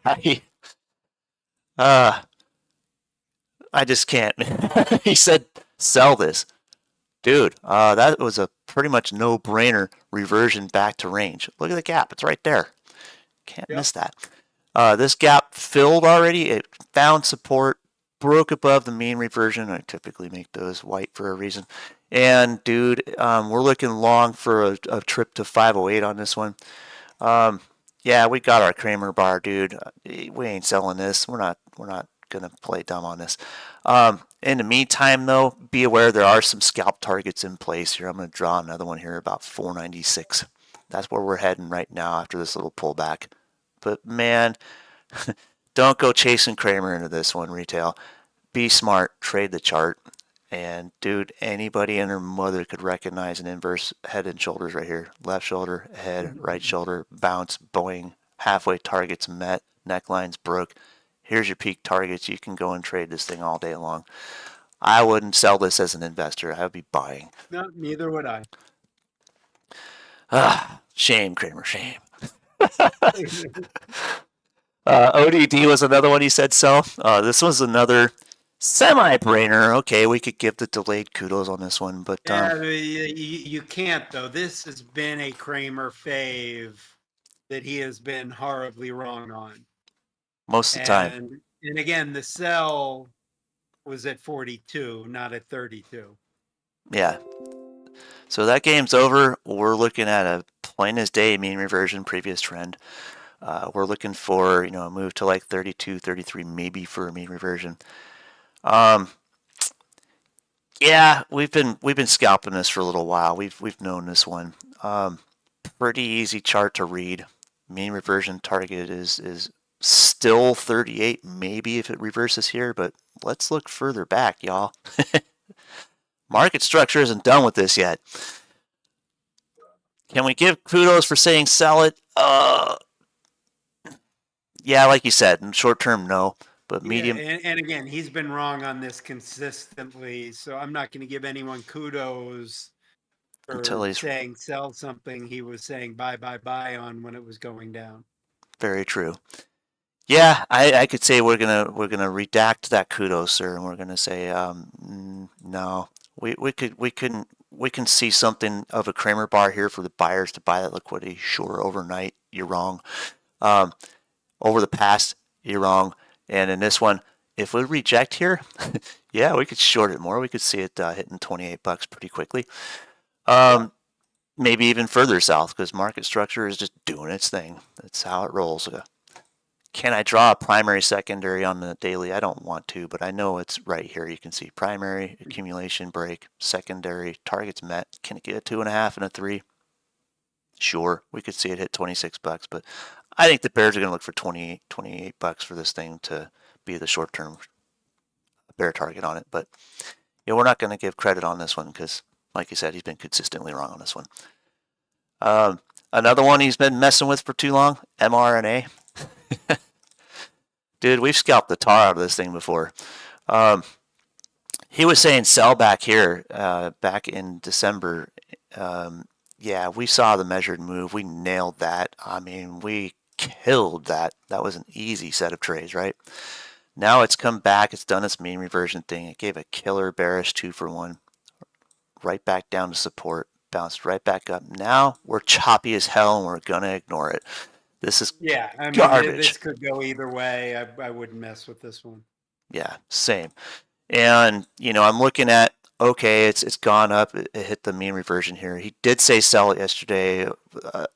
Speaker 1: I uh, I just can't. He said sell this. Dude, that was a pretty much no-brainer reversion back to range. Look at the gap. It's right there. Can't
Speaker 2: Yep.
Speaker 1: miss that. This gap filled already. It found support, broke above the mean reversion. I typically make those white for a reason. And, dude, we're looking long for a trip to 508 on this one. Yeah, we got our Cramer bar, dude. We ain't selling this. We're not gonna play dumb on this. In the meantime, though, be aware there are some scalp targets in place here. I'm gonna draw another one here about 496. That's where we're heading right now after this little pullback. But man, don't go chasing Cramer into this one retail. Be smart. Trade the chart. And dude, anybody and their mother could recognize an inverse head and shoulders right here. Left shoulder, head, right shoulder, bounce, boing, halfway targets met, necklines broke. Here's your peak targets. You can go and trade this thing all day long. I wouldn't sell this as an investor. I would be buying.
Speaker 2: No, neither would I.
Speaker 1: Shame, Kramer, shame. ODD was another one he said sell. This was another semi-brainer. Okay, we could give the delayed kudos on this one, but
Speaker 2: Yeah, you can't though. This has been a Kramer fave that he has been horribly wrong on.
Speaker 1: most of the time.
Speaker 2: And again, the sell was at 42, not at 32.
Speaker 1: Yeah. So that game's over. We're looking at a plain as day mean reversion previous trend. We're looking for a move to like 32, 33, maybe for a mean reversion. Um, yeah, we've been scalping this for a little while. We've known this one. Um, Pretty easy chart to read. Mean reversion target is still 38, maybe if it reverses here, but let's look further back, y'all. Market structure isn't done with this yet. Can we give kudos for saying sell it? Yeah, like you said, in short term, no, but
Speaker 2: Yeah,
Speaker 1: medium
Speaker 2: and again, he's been wrong on this consistently, so I'm not going to give anyone kudos
Speaker 1: until
Speaker 2: for
Speaker 1: he's
Speaker 2: saying sell something he was saying buy on when it was going down.
Speaker 1: very true. Yeah, I could say we're gonna redact that kudos, sir, and we're gonna say no. We can see something of a Cramer bar here for the buyers to buy that liquidity. Sure, overnight you're wrong. Um, Over the past you're wrong, and in this one, if we reject here, yeah, we could short it more. We could see it hitting $28 pretty quickly.
Speaker 2: Yeah.
Speaker 1: Um, Maybe even further south because market structure is just doing its thing. That's how it rolls. Can I draw a primary secondary on the daily? I don't want to, but I know it's right here. You can see primary, accumulation, break, secondary, targets met. Can it get a 2.5 and a 3? Sure, we could see it hit $26, but I think the bears are going to look for $28 for this thing to be the short term bear target on it. But yeah, we're not going to give credit on this one because, like you said, he's been consistently wrong on this one. Another one he's been messing with for too long, mRNA. Dude, we've scalped the tar out of this thing before. Um, he was saying sell back here back in December. Yeah, we saw the measured move. We nailed that. I mean, we killed that. That was an easy set of trades, right? Now it's come back. It's done its mean reversion thing. It gave a killer bearish 2-for-1, right back down to support, bounced right back up. Now we're choppy as hell and we're going to ignore it. This is
Speaker 2: Yeah, I mean,
Speaker 1: garbage.
Speaker 2: this could go either way. I wouldn't mess with this one.
Speaker 1: Yeah, same. And I'm looking at okay, it's gone up. It hit the mean reversion here. He did say sell it yesterday.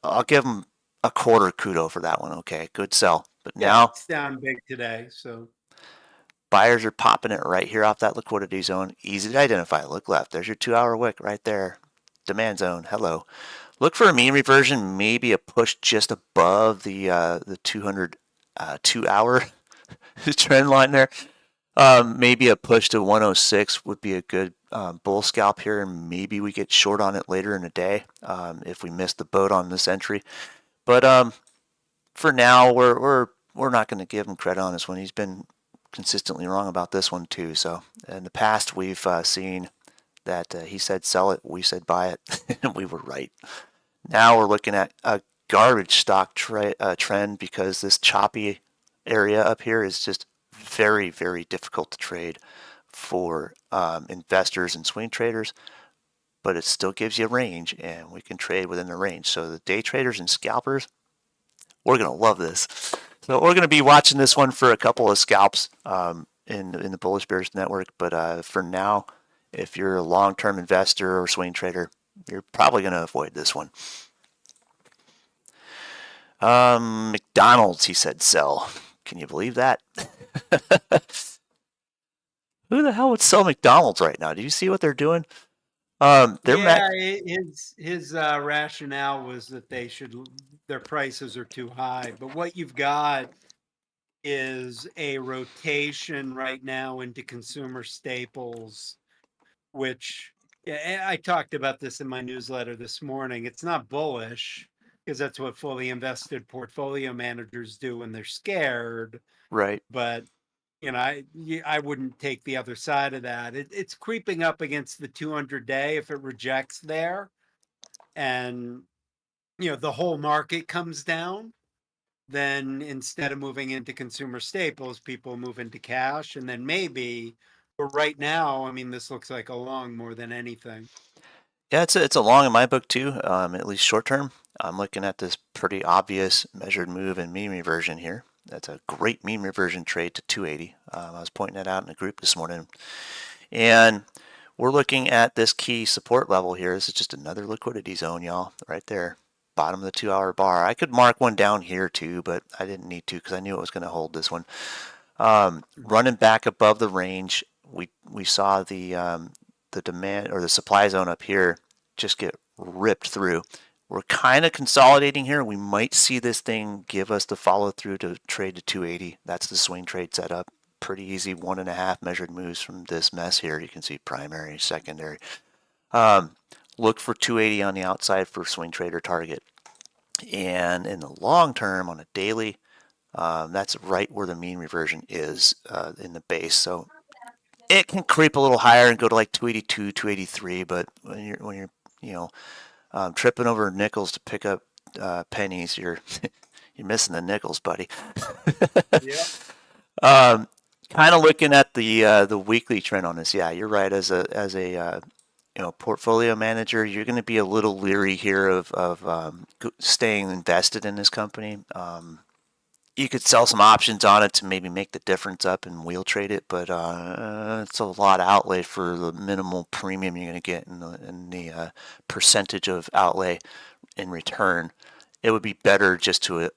Speaker 1: I'll give him a quarter kudo for that one. Okay, good sell. But
Speaker 2: Yeah,
Speaker 1: now
Speaker 2: it's down big today, so
Speaker 1: buyers are popping it right here off that liquidity zone. Easy to identify. Look left. There's your 2-hour wick right there. Demand zone. Hello. Look for a mean reversion, maybe a push just above the 200 2-hour trend line there. Maybe a push to 106 would be a good bull scalp here, and maybe we get short on it later in the day if we miss the boat on this entry. But for now, we're not going to give him credit on this one. He's been consistently wrong about this one too. So in the past, we've seen that he said sell it, we said buy it, and we were right. Now we're looking at a garbage stock trend because this choppy area up here is just very, very difficult to trade for investors and swing traders, but it still gives you a range and we can trade within the range. So the day traders and scalpers, we're going to love this. So we're going to be watching this one for a couple of scalps in the Bullish Bears Network. But for now, if you're a long-term investor or swing trader, you're probably going to avoid this one. McDonald's, he said sell. Can you believe that? Who the hell would sell McDonald's right now? Do you see what they're doing? They're
Speaker 2: yeah,
Speaker 1: max.
Speaker 2: his rationale was that their prices are too high. But what you've got is a rotation right now into consumer staples, which yeah, I talked about this in my newsletter this morning. It's not bullish because that's what fully invested portfolio managers do when they're scared.
Speaker 1: Right.
Speaker 2: But I wouldn't take the other side of that. It's creeping up against the 200-day. If it rejects there, and the whole market comes down, then instead of moving into consumer staples, people move into cash, and then maybe. But right now, I mean, this looks like a long more than anything.
Speaker 1: Yeah, it's a long in my book too. At least short term. I'm looking at this pretty obvious measured move and mean reversion here. That's a great mean reversion trade to 280. I was pointing that out in a group this morning. And we're looking at this key support level here. This is just another liquidity zone, y'all, right there. Bottom of the 2-hour bar. I could mark one down here too, but I didn't need to because I knew it was going to hold this one. Running back above the range, we saw the demand or the supply zone up here just get ripped through. We're kind of consolidating here. We might see this thing give us the follow through to trade to 280. That's the swing trade setup. Pretty easy 1.5 measured moves from this mess here. You can see primary, secondary. Look for 280 on the outside for swing trader target. And in the long term, on a daily, that's right where the mean reversion is in the base. So it can creep a little higher and go to like 282, 283. But when you're you know tripping over nickels to pick up pennies, you're you're missing the nickels, buddy.
Speaker 2: Yeah.
Speaker 1: Kind of looking at the weekly trend on this. Yeah, you're right. As a portfolio manager, you're going to be a little leery here of staying invested in this company. You could sell some options on it to maybe make the difference up and wheel trade it, but it's a lot of outlay for the minimal premium you're going to get in the percentage of outlay in return. It would be better just to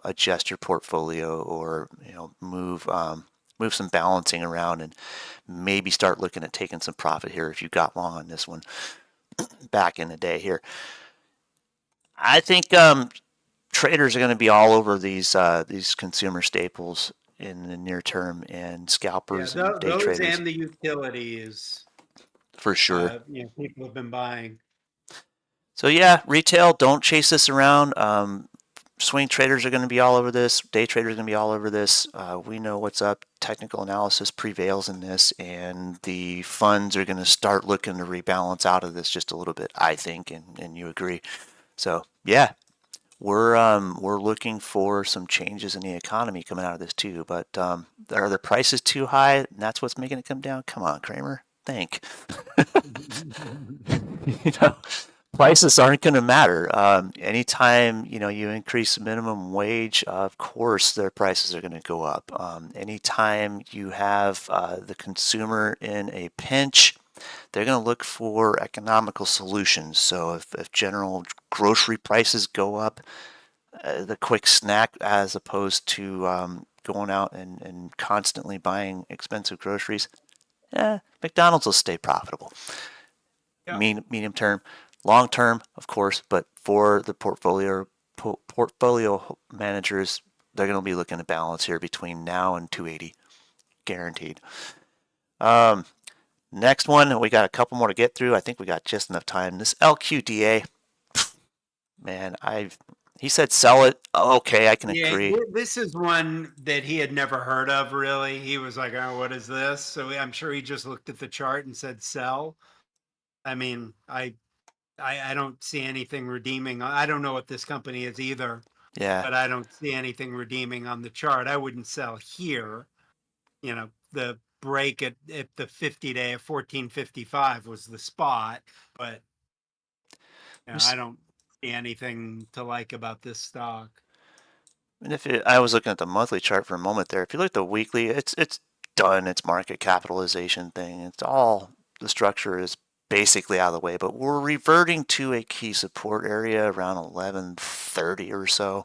Speaker 1: adjust your portfolio or move some balancing around and maybe start looking at taking some profit here if you got long on this one back in the day here. I think traders are going to be all over these consumer staples in the near term, and
Speaker 2: Yeah,
Speaker 1: scalpers and day
Speaker 2: those
Speaker 1: traders
Speaker 2: and the utilities,
Speaker 1: for sure.
Speaker 2: people have been buying.
Speaker 1: So yeah, retail, don't chase this around. Swing traders are going to be all over this. Day traders are going to be all over this. We know what's up. Technical analysis prevails in this, and the funds are going to start looking to rebalance out of this just a little bit, I think, and you agree. So yeah, we're looking for some changes in the economy coming out of this too. But are the prices too high? And that's what's making it come down. Come on, Cramer, think. you know, Prices aren't going to matter. Anytime you increase the minimum wage, of course their prices are going to go up. Anytime you have the consumer in a pinch, they're going to look for economical solutions. So if general grocery prices go up, the quick snack as opposed to going out and constantly buying expensive groceries, McDonald's will stay profitable.
Speaker 2: Yeah.
Speaker 1: Medium term, long term, of course, but for the portfolio managers, they're going to be looking to balance here between now and 280, guaranteed. Um, Next one, we got a couple more to get through. I think we got just enough time. This LQDA, man, he said sell it. Okay, I can
Speaker 2: Yeah,
Speaker 1: agree.
Speaker 2: this is one that he had never heard of, really. He was like, oh, what is this? So I'm sure he just looked at the chart and said sell. I mean, I don't see anything redeeming. I don't know what this company is either,
Speaker 1: Yeah,
Speaker 2: but I don't see anything redeeming on the chart. I wouldn't sell here. The break at the 50-day of 1455 was the spot, but I don't see anything to like about this stock.
Speaker 1: and I was looking at the monthly chart for a moment there. If you look at the weekly, it's done. Its market capitalization thing. It's all the structure is basically out of the way, but we're reverting to a key support area around 1130 or so.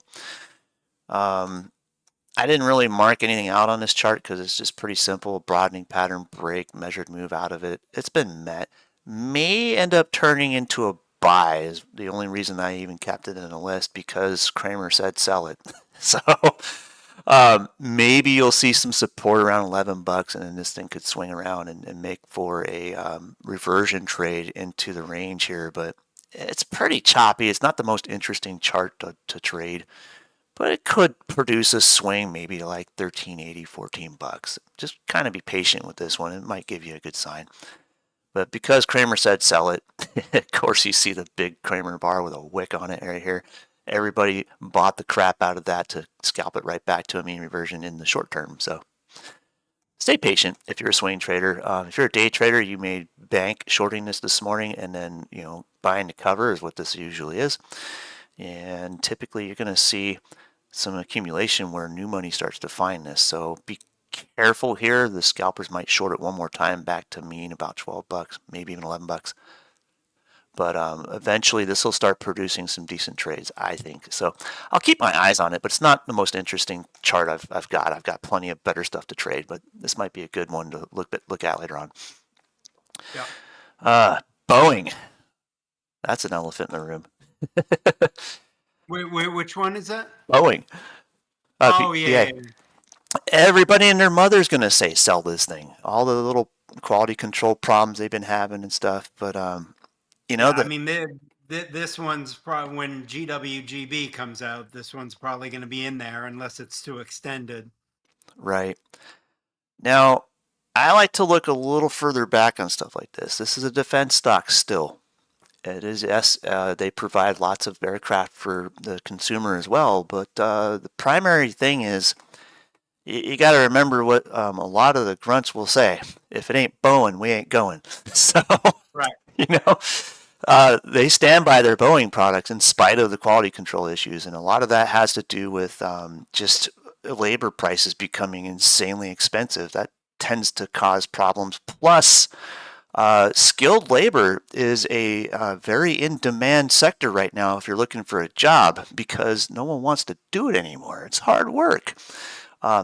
Speaker 1: I didn't really mark anything out on this chart because it's just pretty simple. Broadening pattern break, measured move out of it. It's been met. May end up turning into a buy is the only reason I even kept it in the list because Cramer said sell it. So maybe you'll see some support around $11 and then this thing could swing around and make for a reversion trade into the range here. But it's pretty choppy. It's not the most interesting chart to trade. But it could produce a swing maybe to like 13.80, $14. Just kind of be patient with this one. It might give you a good sign. But because Cramer said sell it, of course you see the big Cramer bar with a wick on it right here. Everybody bought the crap out of that to scalp it right back to a mean reversion in the short term. So stay patient if you're a swing trader. If you're a day trader, you made bank shorting this morning and then buying the cover is what this usually is. And typically you're going to see some accumulation where new money starts to find this. So be careful here. The scalpers might short it one more time back to mean about $12, maybe even $11. But eventually this will start producing some decent trades, I think. So I'll keep my eyes on it, but it's not the most interesting chart I've got. I've got plenty of better stuff to trade, but this might be a good one to look at later on.
Speaker 2: Yeah.
Speaker 1: Boeing. That's an elephant in the room.
Speaker 2: Wait, which one is that?
Speaker 1: Boeing.
Speaker 2: Oh
Speaker 1: Yeah,
Speaker 2: yeah.
Speaker 1: everybody and their mother's gonna say sell this thing. All the little quality control problems they've been having and stuff, but you know
Speaker 2: Yeah, I
Speaker 1: the
Speaker 2: mean, this one's probably when GWGB comes out. This one's probably going to be in there unless it's too extended.
Speaker 1: right now. I like to look a little further back on stuff like this. This is a defense stock still. It is, yes, they provide lots of aircraft for the consumer as well, but the primary thing is you got to remember what a lot of the grunts will say. If it ain't Boeing, we ain't going. So,
Speaker 2: Right.
Speaker 1: you know, they stand by their Boeing products in spite of the quality control issues, and a lot of that has to do with just labor prices becoming insanely expensive. That tends to cause problems. Plus, skilled labor is a very in demand sector right now if you're looking for a job because no one wants to do it anymore. It's hard work.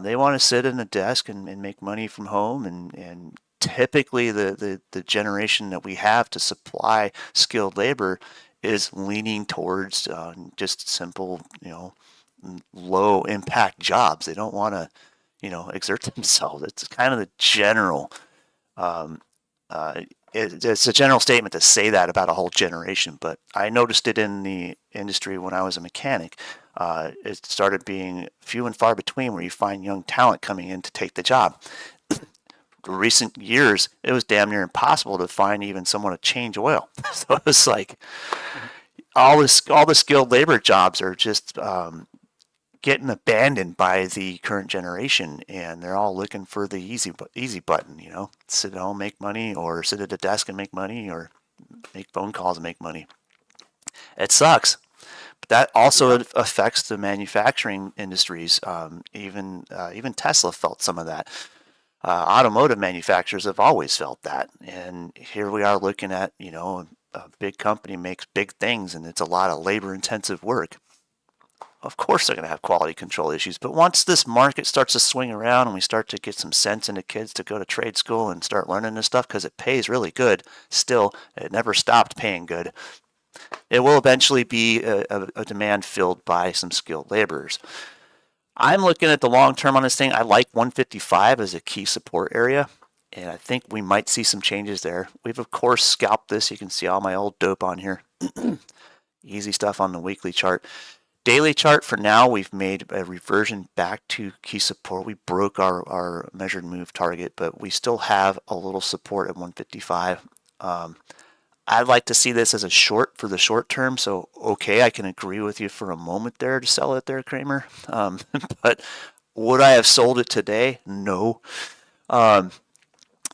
Speaker 1: They want to sit in a desk and make money from home, and typically the generation that we have to supply skilled labor is leaning towards just simple, low impact jobs. They don't want to, exert themselves. It's kind of the general um, it's a general statement to say that about a whole generation, but I noticed it in the industry when I was a mechanic. It started being few and far between where you find young talent coming in to take the job. Recent years, it was damn near impossible to find even someone to change oil. So it was like all the skilled labor jobs are just getting abandoned by the current generation, and they're all looking for the easy button. Sit at home, make money, or sit at a desk and make money, or make phone calls and make money. It sucks, but that also
Speaker 2: Yeah.
Speaker 1: affects the manufacturing industries. Even Tesla felt some of that. Automotive manufacturers have always felt that, and here we are looking at a big company makes big things, and it's a lot of labor intensive work. Of course they're going to have quality control issues. But once this market starts to swing around and we start to get some sense into kids to go to trade school and start learning this stuff because it pays really good, still, it never stopped paying good. It will eventually be a demand filled by some skilled laborers. I'm looking at the long term on this thing. I like 155 as a key support area, and I think we might see some changes there. We've, of course, scalped this. You can see all my old dope on here. Easy stuff on the weekly chart. Daily chart for now, we've made a reversion back to key support. We broke our measured move target, but we still have a little support at 155. I'd like to see this as a short for the short term. So, okay, I can agree with you for a moment there to sell it there, Cramer. But would I have sold it today? No. Um,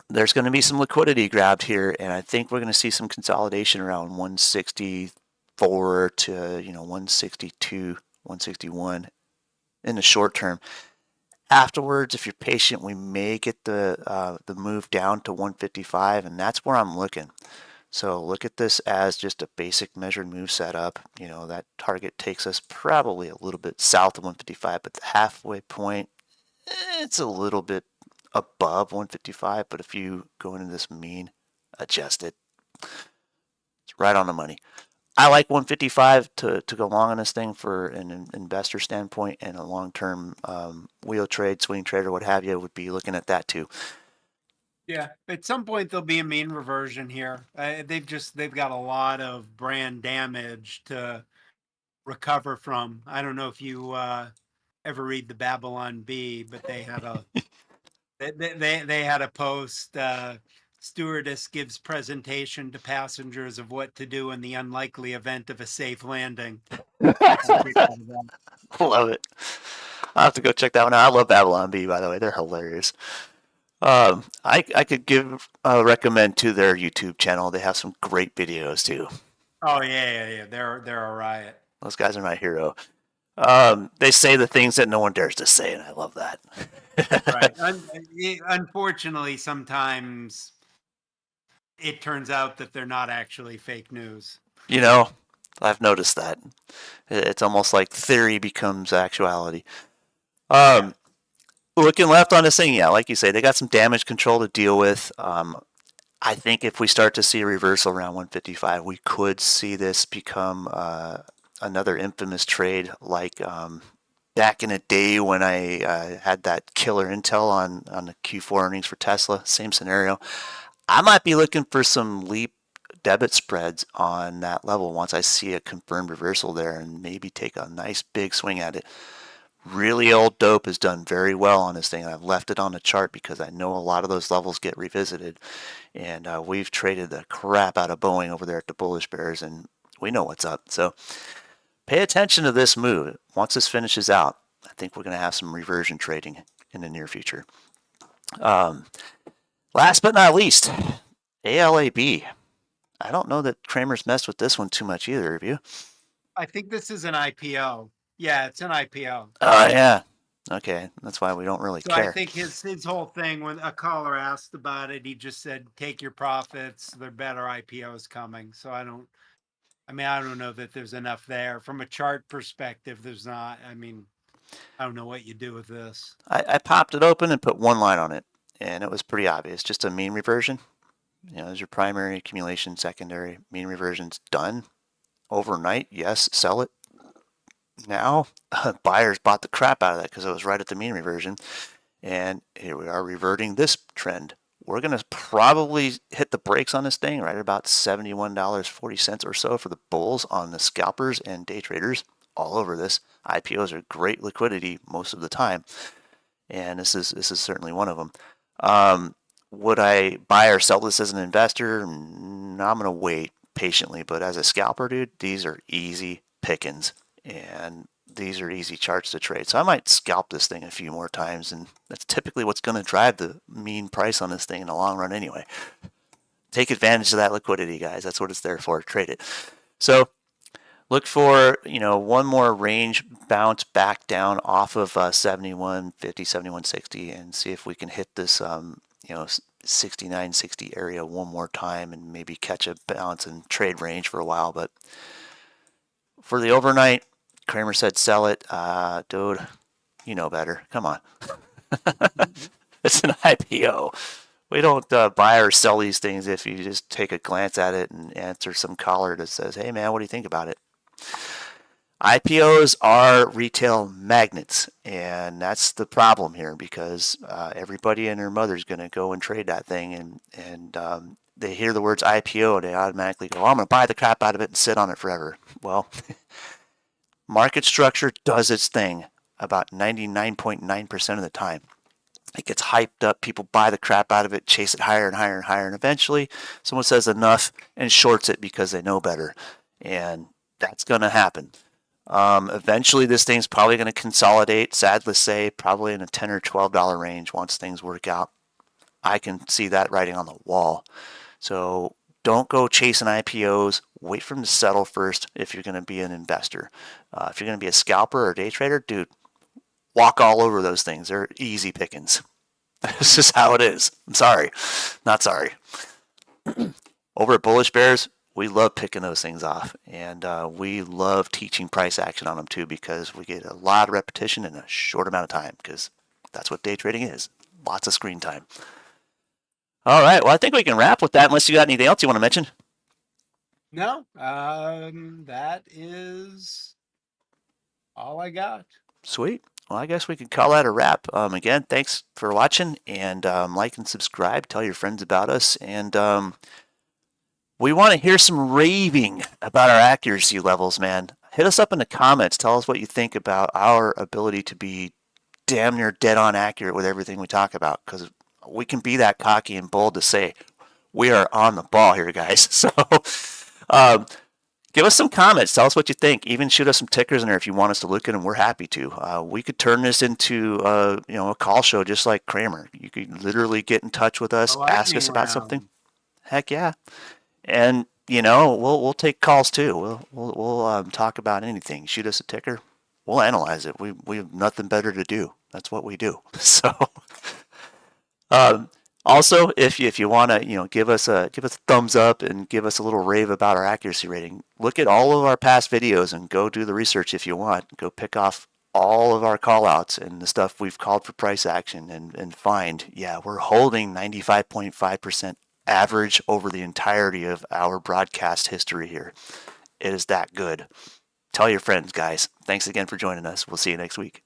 Speaker 1: there's going to be some liquidity grabbed here, and I think we're going to see some consolidation around 164 to 162, 161 in the short term. Afterwards, if you're patient, we may get the move down to 155, and that's where I'm looking. So look at this as just a basic measured move setup. That target takes us probably a little bit south of 155, but the halfway point, it's a little bit above 155. But if you go into this mean, adjust it. It's right on the money. I like 155 to go long on this thing for an investor standpoint, and a long-term wheel trade, swing trade, or what have you would be looking at that too.
Speaker 2: Yeah. At some point there'll be a mean reversion here. They've got a lot of brand damage to recover from. I don't know if you ever read the Babylon Bee, but they had a post. Stewardess gives presentation to passengers of what to do in the unlikely event of a safe landing. That's a kick out of that.
Speaker 1: Love it. I'll have to go check that one out. I love Babylon Bee, by the way. They're hilarious. I could recommend to their YouTube channel. They have some great videos too.
Speaker 2: Oh yeah, yeah, yeah. They're a riot.
Speaker 1: Those guys are my hero. They say the things that no one dares to say, and I love that.
Speaker 2: Right. Unfortunately, sometimes it turns out that they're not actually fake news.
Speaker 1: You know, I've noticed that. It's almost like theory becomes actuality.
Speaker 2: Yeah.
Speaker 1: Um, Looking left on this thing, yeah, like you say, they got some damage control to deal with. I think if we start to see a reversal around 155, we could see this become another infamous trade like back in the day when I had that killer intel on the Q4 earnings for Tesla. Same scenario. I might be looking for some leap debit spreads on that level once I see a confirmed reversal there and maybe take a nice big swing at it. Really old dope has done very well on this thing. I've left it on the chart because I know a lot of those levels get revisited. And we've traded the crap out of Boeing over there at the Bullish Bears, and we know what's up. So pay attention to this move. Once this finishes out, I think we're going to have some reversion trading in the near future. Um, Last but not least, ALAB. I don't know that Cramer's messed with this one too much either, have you?
Speaker 2: I think this is an IPO. Yeah, it's an IPO.
Speaker 1: Oh, yeah. Okay, that's why we don't really
Speaker 2: So I
Speaker 1: care.
Speaker 2: think his whole thing, when a caller asked about it, he just said, "Take your profits. There are better IPOs coming." So I don't know that there's enough there from a chart perspective. There's not. I mean, I don't know what you do with this.
Speaker 1: I popped it open and put one line on it, and it was pretty obvious. Just a mean reversion. You know, there's your primary accumulation, secondary mean reversion's done overnight. Yes, sell it now. Buyers bought the crap out of that because it was right at the mean reversion, and here we are reverting this trend. We're going to probably hit the brakes on this thing right at about $71.40 or so for the bulls on the scalpers and day traders all over this. IPOs are great liquidity most of the time, and this is certainly one of them. Would I buy or sell this as an investor? No, I'm going to wait patiently, but as a scalper, dude, these are easy pickings, and these are easy charts to trade. So I might scalp this thing a few more times, and that's typically what's going to drive the mean price on this thing in the long run anyway. Take advantage of that liquidity, guys. That's what it's there for. Trade it. So look for, one more range bounce back down off of 71.50, 71.60, and see if we can hit this, 69.60 area one more time and maybe catch a bounce and trade range for a while. But for the overnight, Cramer said sell it. Dude, you know better. Come on. It's an IPO. We don't buy or sell these things if you just take a glance at it and answer some caller that says, hey, man, what do you think about it? IPOs are retail magnets, and that's the problem here because everybody and their mother's going to go and trade that thing, and they hear the words IPO, they automatically go, oh, I'm going to buy the crap out of it and sit on it forever. Well, market structure does its thing about 99.9% of the time. It gets hyped up, people buy the crap out of it, chase it higher and higher and higher, and eventually someone says enough and shorts it because they know better, and that's going to happen. Eventually, this thing's probably going to consolidate, sad to say, probably in a $10 or $12 range once things work out. I can see that writing on the wall. So don't go chasing IPOs. Wait for them to settle first if you're going to be an investor. If you're going to be a scalper or day trader, dude, walk all over those things. They're easy pickings. This is how it is. I'm sorry. Not sorry. Over at Bullish Bears, we love picking those things off, and we love teaching price action on them too because we get a lot of repetition in a short amount of time because that's what day trading is. Lots of screen time. All right, well, I think we can wrap with that unless you got anything else you want to mention.
Speaker 2: No, that is all I got.
Speaker 1: Sweet. Well, I guess we could call that a wrap. Again, thanks for watching, and like and subscribe. Tell your friends about us, and we want to hear some raving about our accuracy levels, man. Hit us up in the comments. Tell us what you think about our ability to be damn near dead on accurate with everything we talk about, because we can be that cocky and bold to say we are on the ball here, guys. So um, give us some comments. Tell us what you think. Even shoot us some tickers in there if you want us to look at them. We're happy to. We could turn this into a call show just like Cramer. You could literally get in touch with
Speaker 2: A
Speaker 1: us, ask
Speaker 2: lightning
Speaker 1: us about something.
Speaker 2: round.
Speaker 1: Heck yeah. And we'll take calls too. We'll talk about anything. Shoot us a ticker. we'll analyze it. We have nothing better to do. That's what we do. So um, also, if you want to give us a thumbs up and give us a little rave about our accuracy rating, look at all of our past videos and go do the research if you want. Go pick off all of our callouts and the stuff we've called for price action and find, yeah, we're holding 95.5% average over the entirety of our broadcast history here. It is that good. Tell your friends, guys. Thanks again for joining us. We'll see you next week.